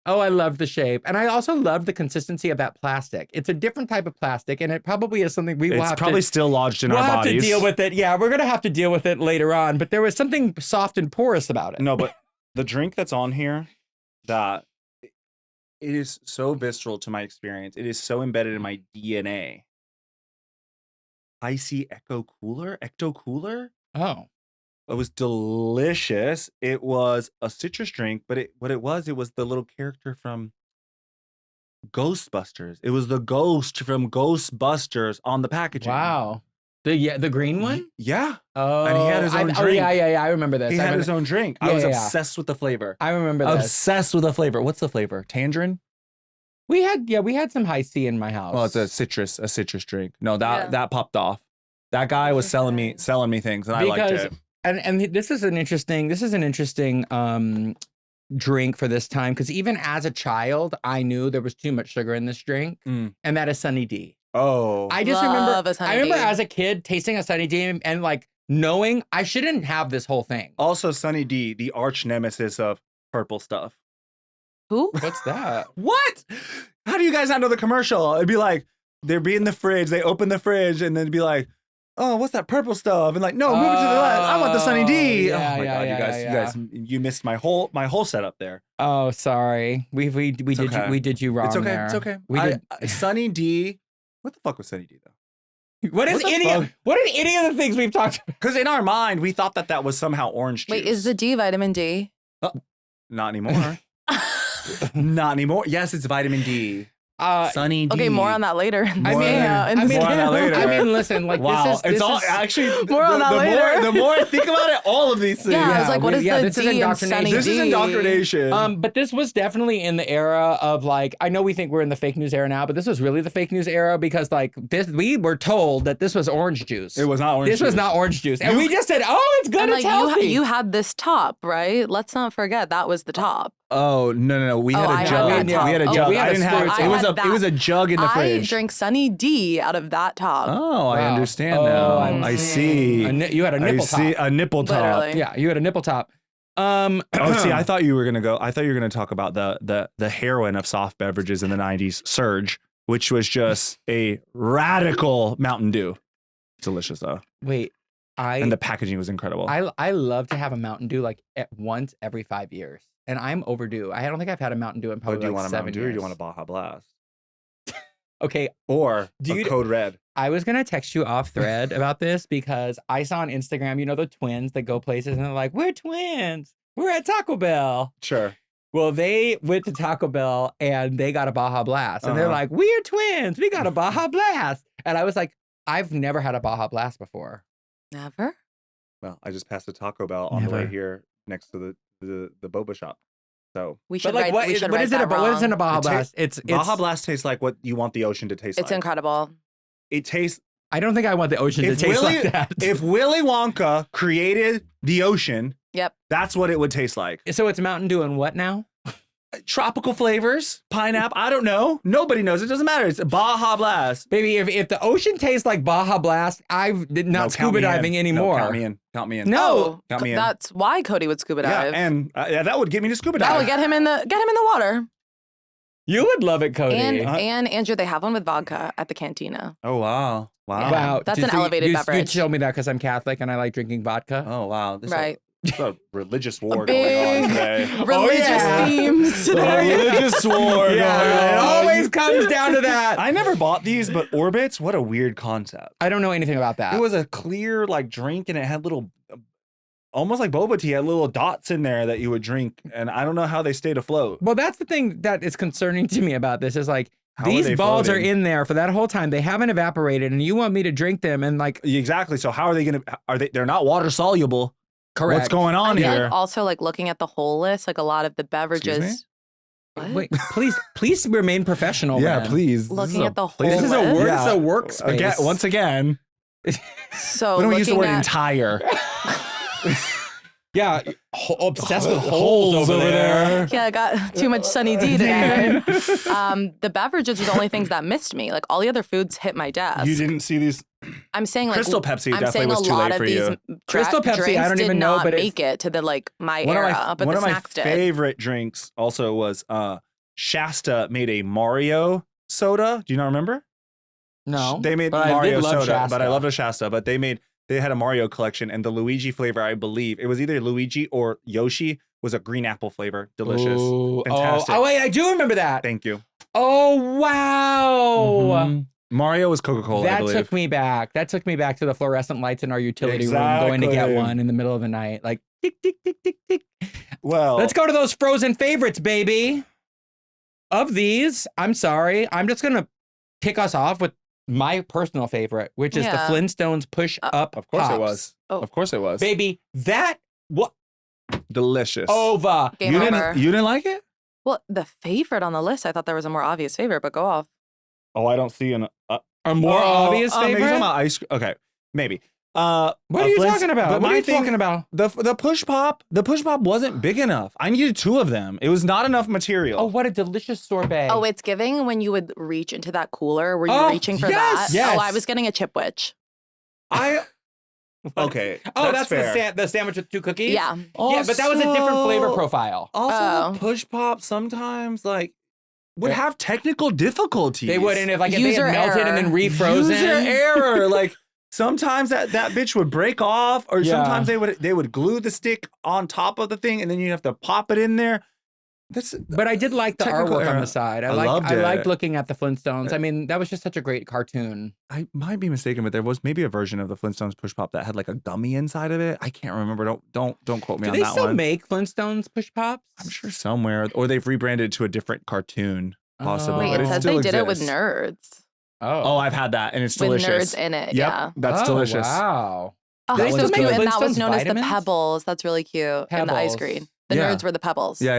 Oh, I love the shape. And I also love the consistency of that plastic. It's a different type of plastic, and it probably is something we will It's have probably to... still lodged in we'll our have bodies. to deal with it. Yeah, we're going to have to deal with it later on. But there was something soft and porous about it. No, but the drink that's on here, that it is so visceral to my experience. It is so embedded in my DNA. Icy Ecto Cooler. Oh. It was delicious. It was a citrus drink, but what it was the little character from Ghostbusters. It was the ghost from Ghostbusters on the packaging. Wow. The green one? Yeah. Oh. And he had his own Oh, drink. yeah. I remember this. He had his own drink. I Yeah, was yeah. obsessed with the flavor. I remember this. Obsessed with the flavor. What's the flavor? Tangerine? We had some high C in my house. Well, it's a citrus drink. No, that popped off. That guy was selling me things, and I liked it. And this is an interesting drink for this time, because even as a child, I knew there was too much sugar in this drink, and that is Sunny D. Oh, I just Love a Sunny remember D. as a kid tasting a Sunny D and like knowing I shouldn't have this whole thing. also Sunny D, the arch nemesis of purple stuff. Who? What's that? What? How do you guys not know the commercial? It'd be like they'd be in the fridge, they open the fridge, and then it'd be like, "Oh, what's that purple stuff?" And like, "No, move it to the left. I want the Sunny D." Yeah, oh my yeah, god, yeah, you missed my whole setup there. Oh, sorry. We did okay. we did you wrong. It's okay. there. It's okay. We did. Sunny D. What the fuck was Sunny D though? What the are any of the things we've talked about? Because in our mind, we thought that was somehow orange juice. Wait, is the D vitamin D? Not anymore. Not anymore. Yes, it's vitamin D. Sunny D. Okay, more on that later. More on that later. I mean, listen, like Wow, this it's all is, actually More on that later. The more I think about it, all of these things. Yeah, I was like, what is the this is D in indoctrination. Sunny This is D? indoctrination. But this was definitely in the era of like, I know we think we're in the fake news era now, but this was really the fake news era because like this, we were told that this was orange juice. It was not orange This juice. was not orange juice, and we just said, "Oh, it's good, And it's like healthy." you had this top, right? Let's not forget that was the top. Oh no! We had I a had jug. that top. We had a Oh, jug. we had I a didn't have. stereotype. It was I a. had that. It was a jug in the I fridge. drank Sunny D out of that top. Oh, I Wow. understand Oh, now. I'm I seeing. see. You had a nipple I see top. a nipple top. Literally. Yeah, you had a nipple top. Oh, see, I thought you were gonna go. I thought you were gonna talk about the heroine of soft beverages in the '90s, Surge, which was just a radical Mountain Dew. Delicious though, Wait, and the packaging was incredible. I love to have a Mountain Dew like at once every 5 years, and I'm overdue. I don't think I've had a Mountain Dew in probably do you like want a 7 Mountain Dew years. or do you want a Baja Blast Okay, or Do a you- Code Red? I was gonna text you off thread about this because I saw on Instagram, you know, the twins that go places and they're like, "We're twins. We're at Taco Bell." Sure. Well, they went to Taco Bell and they got a Baja Blast, and they're Uh-huh. like, "We're twins. We got a Baja Blast." And I was like, "I've never had a Baja Blast before." Never. Well, I just passed a Taco Bell on the way Never. here next to the boba shop. So We should But like, write. what we is, should what write is it that about? What is in a wrong. Baja It ta- Blast? It's Baja Blast tastes like what you want the ocean to taste It's like. incredible. It tastes. I don't think I want the ocean to If taste Willy, like that. if Willy Wonka created the ocean, Yep. that's what it would taste like. So it's Mountain Dew and what now? Tropical flavors, pineapple. I don't know. Nobody knows. It doesn't matter. It's a Baja Blast. Baby, if the ocean tastes like Baja Blast, I'm not No, count scuba me diving in. anymore. No, count me in. Count me in. No. Oh, Count me in. that's why Cody would scuba Yeah, dive. and that would get me to scuba that dive. would get him in the water. You would love it, Cody. And Andrew, they have one with vodka at the cantina. Oh wow, wow. Yeah. Wow, That's just an so elevated you beverage. You told me that because I'm Catholic and I like drinking vodka. Oh wow. This Right. Is a religious war Big going on today. religious yeah. themes A today. religious war. Yeah, it always comes down to that. I never bought these, but Orbits, what a weird concept. I don't know anything about that. It was a clear like drink, and it had little, almost like boba tea, had little dots in there that you would drink, and I don't know how they stayed afloat. Well, that's the thing that is concerning to me about this is like How are these they balls floating? are in there for that whole time. They haven't evaporated, and you want me to drink them and like Exactly. So how are they gonna? Are they? They're not water soluble. correct. What's going on I feel here? like also like looking at the whole list, like a lot of the beverages. me? What? Wait, please remain professional. man. please. Looking at the please- whole This is a list? work. Yeah. This is a workspace. Again, once again, So we don't use the looking word at- entire. Yeah, obsessed with holes over there. Yeah, I got too much Sunny D today. The beverages are the only things that missed me. Like all the other foods hit my desk. You didn't see these. I'm saying like Crystal Pepsi I'm definitely saying was a too lot late of for these you. Crystal Pepsi, I drinks don't even did know, not but make it to the like my One of era, my, but one the of my snacks did. favorite drinks also was Shasta made a Mario soda. Do you not remember? No, They made but I Mario did love soda, Shasta. but I loved a Shasta. But they had a Mario collection, and the Luigi flavor, I believe it was either Luigi or Yoshi, was a green apple flavor. Delicious. Ooh. Fantastic. Oh, wait, I do remember that. Thank you. Oh wow. Mhm. Mario was Coca-Cola, I That believe. took me back. That took me back to the fluorescent lights in our utility room, going to get Exactly. one in the middle of the night. Like tick tick tick tick tick. Well, Let's go to those frozen favorites, baby. Of these, I'm sorry, I'm just gonna kick us off with my personal favorite, which is Yeah. the Flintstones Push Up. Of course it Pops. was. Oh. Of course it was. Baby, that what Delicious. over. Game you over. didn't like it? Well, the favorite on the list, I thought there was a more obvious favorite, but go off. Oh, I don't see an A more obvious Maybe you're favorite? talking about ice cream. Okay, maybe. What are you talking about? But What are my you thing- talking about? The push pop wasn't big enough. I needed two of them. It was not enough material. Oh, what a delicious sorbet. Oh, it's giving when you would reach into that cooler. Were you Oh, reaching for yes, that? yes. Oh, I was getting a chipwich. Okay. Oh, that's fair. the sandwich with two cookies? Yeah. Yeah, but that was a different flavor Also- profile. Also, Oh. push pop sometimes would have technical difficulties. They wouldn't if they User had melted and error. then refrozen. User error. Sometimes that bitch would break off, or Yeah. sometimes they would glue the stick on top of the thing, and then you have to pop it in there. But I did like the Technical artwork on error. the side. I loved I liked it. looking at the Flintstones. I mean, that was just such a great cartoon. I might be mistaken, but there was maybe a version of the Flintstones push pop that had like a gummy inside of it. I can't remember. Don't quote me Do on they that still one. make Flintstones push pops? I'm sure somewhere, or they've rebranded to a different cartoon. possibly. Wait, but it it says still they did it with exists. nerds. Oh, I've had that, and it's With delicious. nerds in it. Yep, Yeah. that's delicious. Wow. Oh, They that's still so make cute. And that was Flintstones known as the vitamins? pebbles. That's really cute. In the ice Pebbles. cream. The Yeah. nerds were the pebbles. Yeah.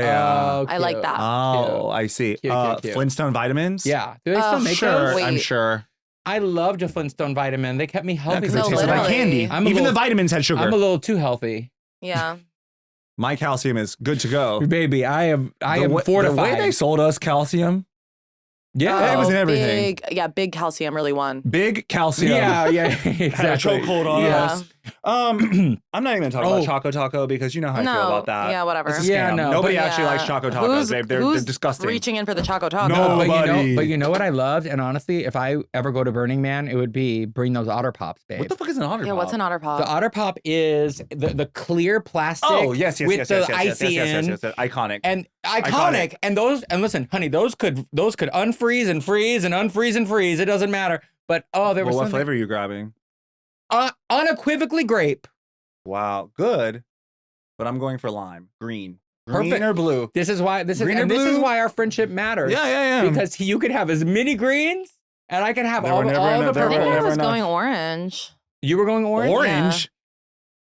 Oh, I like cute. that. Oh, I see. Cute, cute. Flintstone vitamins? Yeah. Do they still make Sure, those? Wait. I'm sure. I loved a Flintstone vitamin. They kept me healthy. Because No, it tasted like literally. candy. I'm a Even the little- vitamins had sugar. I'm a little too healthy. Yeah. My calcium is good to go. Baby, I am The fortified. way they sold us calcium, yeah. it was in everything. Big calcium really won. Big calcium. Yeah, yeah, Had a exactly. chokehold on Yeah. us. I'm not even gonna talk about Oh. Choco Taco because you know how I feel No, about that. yeah, whatever. It's a Yeah, scam. no, Nobody but- actually Yeah. likes Choco Tacos. They're Who's disgusting. reaching in for the Choco Taco? No. But you know what I loved? And honestly, if I ever go to Burning Man, it would be bring those Otter Pops, babe. What the fuck is an Otter Yeah, Pop? what's an Otter Pop? The Otter Pop is the clear plastic Oh, yes, with yes, the yes, yes, icy yes, in. yes, iconic. And iconic. Iconic. And those, and listen, honey, those could unfreeze and freeze and unfreeze and freeze. It doesn't matter. But there was Well, what something flavor are you grabbing? unequivocally grape. Wow, good. But I'm going for lime. Green. Green Perfect. or blue? This is why this Green or is blue? why our friendship matters. Yeah. Because you could have as many greens, and I can have Never, all never, the never, I think purple. I never was enough. going orange. You were going orange. Orange.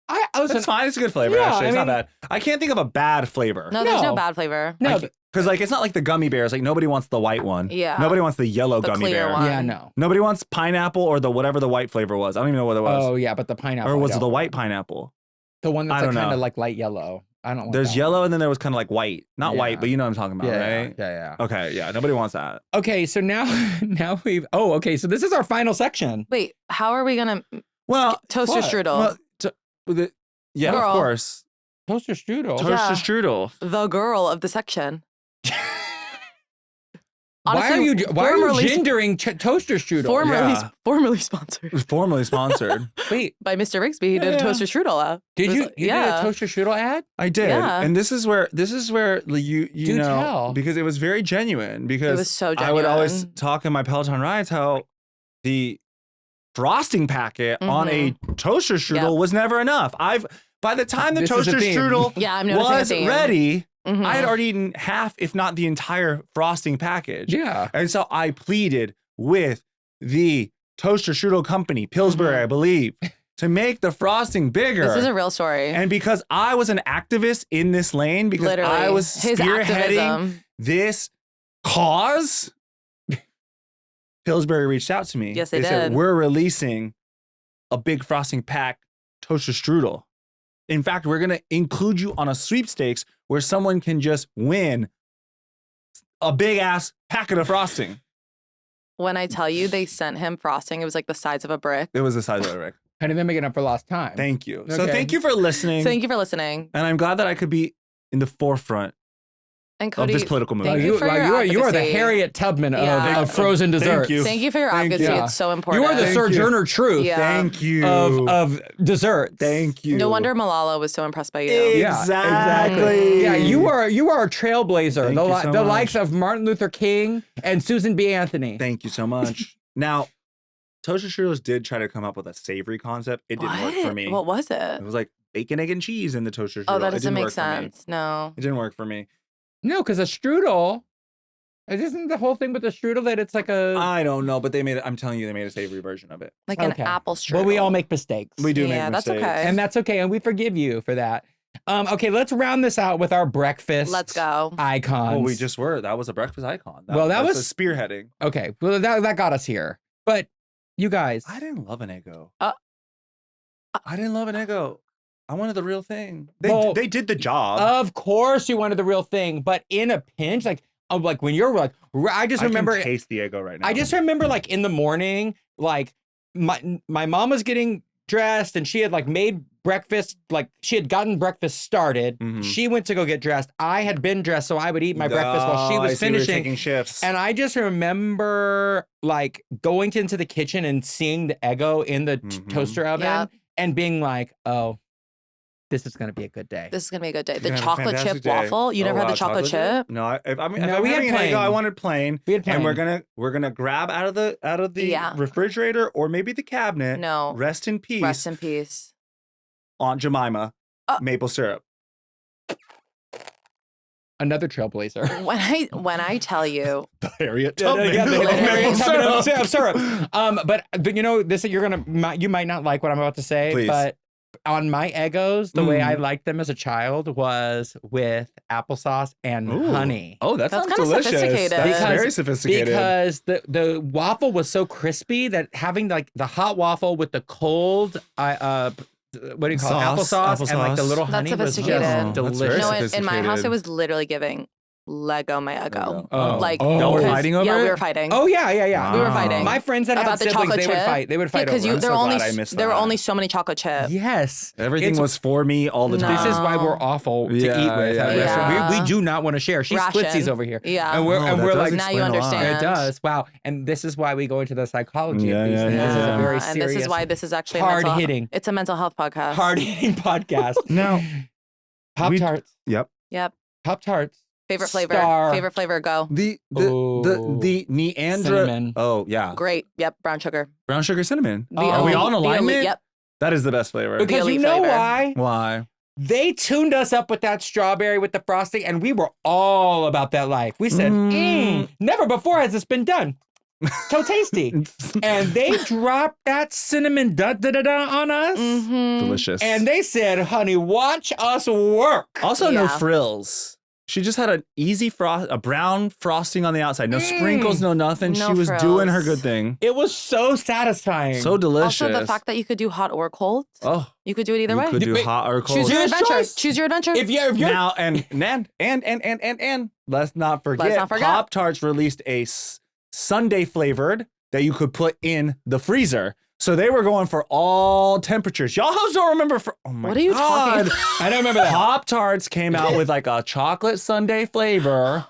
I listen. That's fine. It's a good flavor, Yeah, actually. It's I not bad. I can't think of a bad flavor. No, there's no No. bad flavor. No, Because, it's not like the gummy bears. Like, nobody wants the white one. Yeah. Nobody wants the yellow The gummy clear bear. one. yeah, no. Nobody wants pineapple or the whatever the white flavor was. I don't even know what it was. Oh yeah, but the pineapple. or was I it don't. the white pineapple? The one I that's don't kind know. of like light yellow. I don't. Want There's that yellow and then there was kind of like white. Not Yeah. white, but you know what I'm talking about, one. Yeah, right? yeah. Okay, yeah. Nobody wants that. Okay, so now we've. Oh, okay. So this is our final section. Wait, how are we gonna Well, toaster what? strudel? well, yeah, Girl. of course. Toaster strudel. Toaster Yeah. strudel. The girl of the section. Why are you formerly- gendering toaster strudel? Yeah. Formerly sponsored It was formerly sponsored. Wait, by Mr. Rigsby. He did Yeah. a toaster strudel ad. did It you? was- You did a toaster strudel ad? I did. Yeah. And this is where you Do know tell. because it was very genuine because It was so I would always genuine. talk in my Peloton rides how the frosting packet on a toaster strudel was never enough. By the time the This is a toaster theme. strudel Yeah, I'm noticing was a theme. ready, Mhm. I had already eaten half, if not the entire frosting package. Yeah. And so I pleaded with the toaster strudel company, Pillsbury, I believe, to make the frosting bigger. This is a real story. And because I was an activist in this lane, because Literally. I was His spearheading activism. this cause, Pillsbury reached out to me. Yes, they said, did. we're releasing a big frosting pack toaster strudel. In fact, we're going to include you on a sweepstakes where someone can just win a big ass packet of frosting. When I tell you they sent him frosting, it was like the size of a brick. It was the size of a brick. Kind of them making up for lost time. Thank you. So Okay. thank you for listening. Thank you for listening. And I'm glad that I could be in the forefront And Cody, of this political thank movement. you for your you are the advocacy. Harriet Tubman Yeah. of frozen Thank desserts. you. Thank you for your Thank advocacy. you. It's so important. You are the Thank Sojourner Truth Yeah. Thank you. of desserts. Thank you. No wonder Malala was so impressed by you. Yeah, Exactly. Yeah, you are a trailblazer. Thank The, you so the much. likes of Martin Luther King and Susan B. Anthony. Thank you so much. Now, toaster strudels did try to come up with a savory concept. It didn't work for me. What was It it? was like bacon, egg, and cheese in the toaster strudel. Oh, that It doesn't didn't make work for me. sense. No. It didn't work for me. No, because a strudel, isn't the whole thing with the strudel that it's like a... I don't know, but I'm telling you, they made a savory version of it. Like an Okay. apple strudel. Well, we all make mistakes. We do Yeah, make that's mistakes. okay. And that's okay, and we forgive you for that. Okay, let's round this out with our breakfast Let's go. icons. Oh, we just were. That was a breakfast icon. Well, that that's was- a spearheading. Okay, well, that got us here. But you guys... I didn't love an Eggo. Uh, I didn't love an Eggo. I wanted the real thing. Well, They did the job. Of course you wanted the real thing, but in a pinch, like when you're like, I just remember... I can taste the Eggo right now. I just remember like in the morning, like my mom was getting dressed and she had like made breakfast, like she had gotten breakfast started. Mhm. She went to go get dressed. I had been dressed, so I would eat my breakfast while she Oh, I was see, we were finishing. taking shifts. And I just remember like going into the kitchen and seeing the Eggo in the Mhm. toaster oven Yeah. and being like, oh, this is gonna be a good day. This is going to be a good day. You're The gonna have a chocolate chip fantastic day. waffle. You Oh, never had wow, the chocolate chip? No, if No, I'm we had having an plain. Eggo, I wanted plain. We had And plain. we're gonna grab out of the Yeah. refrigerator or maybe the cabinet. No. Rest in peace, Rest in peace. Aunt Jemima, Oh. maple syrup. Another trailblazer. When I tell you, The Harriet Yeah, Tubman. yeah, of maple syrup. syrup. But you know, this you might not like what I'm about to say, Please. but on my Eggos, the way I liked them as a child was with applesauce and Ooh. honey. Oh, that That's sounds kinda delicious. sophisticated. That's Because- very sophisticated. Because the waffle was so crispy that having like the hot waffle with the cold what do you call it? Sauce. Applesauce and like the little That's honey was sophisticated. just Oh, that's delicious. very no, in my sophisticated. house it was literally giving Lego my Eggo. Oh. Like Y'all were because- fighting over Yeah, it? we were fighting. Oh yeah. We were Wow. fighting. My friends that About had the siblings, chocolate they would chip? fight. They would fight because over it. there so were only glad I missed there were that. only so many chocolate chips. Yes. Everything It's- was for me all the No. time. This is why we're awful to Yeah, eat with. yeah, at a yeah. restaurant. We Yeah. do not want to share. She splits Ration. these over here. Yeah. And we're, Oh, and that we're does like, Now you explain a lot. understand. it does. Wow. And this is why we go into the psychology Yeah, of these yeah, things. This is a yeah. very And serious, this is why this is actually hard a mental, hitting. It's a mental health podcast. hard-hitting podcast. Now, Pop Tarts. yep. Yep. Pop Tarts. Favorite flavor. Star. Favorite flavor. Go. The Ooh. Neandra. Cinnamon. Oh yeah, Great. Yep. Brown sugar. brown sugar cinnamon. The Are we elite- all in the elite- alignment? Yep. That is the best flavor. Because you elite know flavor. why? Why? They tuned us up with that strawberry with the frosting, and we were all about that life. We said, never before has this been done. So tasty. And they dropped that cinnamon da-da-da-da on us. Mm-hmm. Delicious. And they said, honey, watch us work. also no Yeah. frills. She just had an easy a brown frosting on the outside. No sprinkles, no nothing. No she was doing her frills. good thing. It was so satisfying. So delicious. Also, the fact that you could do hot or cold. oh, You could do it either you way. could do Wait, hot or cold. Choose your Choose adventure. choice. Choose your adventure. if you're Now and let's not forget, forget. Pop Tarts released a Sunday flavored that you could put in the freezer. So they were going for all temperatures. Y'all don't remember oh my What are you God. talking I don't remember that. Pop Tarts came out with like a chocolate sundae flavor,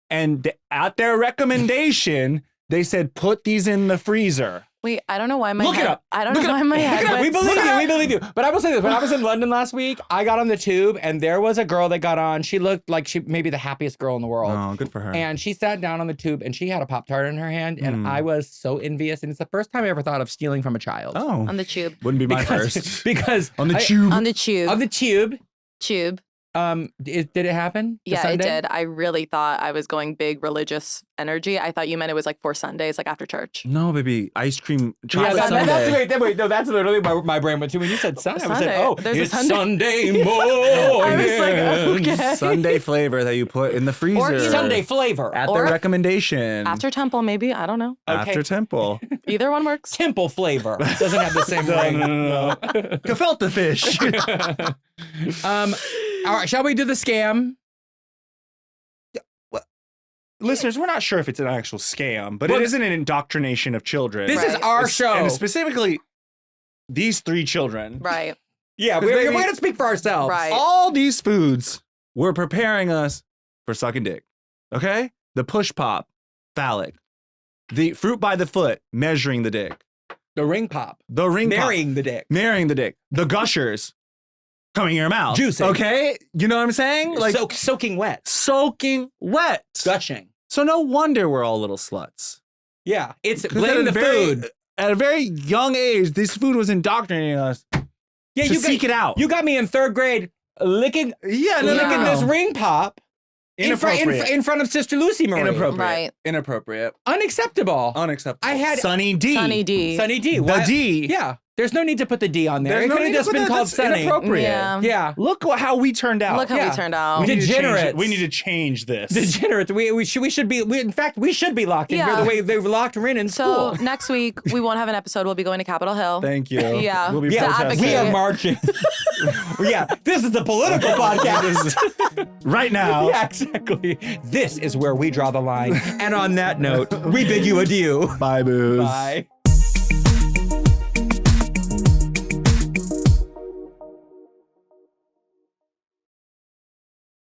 and at their recommendation, they said put these in the freezer. Wait, I don't know why my Look it head. up. I don't Look know it why up. my Look head. it up. went We believe you. south. We believe you. But I will say this: when I was in London last week, I got on the tube, and there was a girl that got on. She looked like she maybe the happiest girl in the world. Oh, good for her. And she sat down on the tube, and she had a Pop Tart in her hand, and I was so envious. And it's the first time I ever thought of stealing from a child. oh, On the tube. wouldn't be my Because- first. because On the I- tube. On the tube. on the tube. tube. Did it happen? The Yeah, Sunday? it did. I really thought I was going big religious energy. I thought you meant it was like for Sundays, like after church. No, baby, ice cream Yeah, chocolate that's sundae. wait, no, that's literally where my brain went to when you said Sunday. I said, Sunday. oh, There's a it's Sunday. Sunday morning. I was like, okay. Sundae flavor that you put in the freezer. either- Sunday flavor. At Or- their recommendation. After temple, maybe. I don't know. Okay. After temple. Either one works. Temple flavor doesn't have the same ring. No. Gefilte fish. All right, shall we do the scam? Listeners, we're not sure if it's an actual scam, but Well, it isn't an indoctrination of children. This is Right. our show. And specifically, these 3 children. Right. Yeah, 'Cause we're baby- going to speak for ourselves. Right. All these foods were preparing us for sucking dick. Okay? The push pop, phallic. The fruit by the foot, measuring the dick. The ring pop. The ring pop, Marrying the dick. marrying the dick. The gushers, coming in your mouth. Juicing. Okay? You know what I'm saying? Like Soaking wet. soaking wet. Gushing. So no wonder we're all little sluts. Yeah, it's 'Cause blame the food. At a very young age, this food was indoctrinating us Yeah, to you seek it out. You got me in 3rd grade licking yeah, licking this ring pop in front, Inappropriate. in front of Sister Lucy Marie. Inappropriate. Right. Inappropriate. Unacceptable. Unacceptable. I had Sunny D. Sunny D. Sunny D. The Why- D. Yeah, there's no need to put the D on there. There's It no could have need to just put been that. called That's Sunny. inappropriate. Yeah. Yeah. Look how we turned out. Look how Yeah. we turned out. We need to change it. Degenerates. We need to change this. Degenerates. We should be. In fact, we should be locked in here Yeah. the way they were locked her in So school. next week we won't have an episode. We'll be going to Capitol Hill. Thank you. Yeah. We'll be Yeah, protesting. we are advocate. marching. Yeah, this is a political podcast. right now. Yeah, exactly. This is where we draw the line. And on that note, we bid you adieu. Bye, booze. Bye.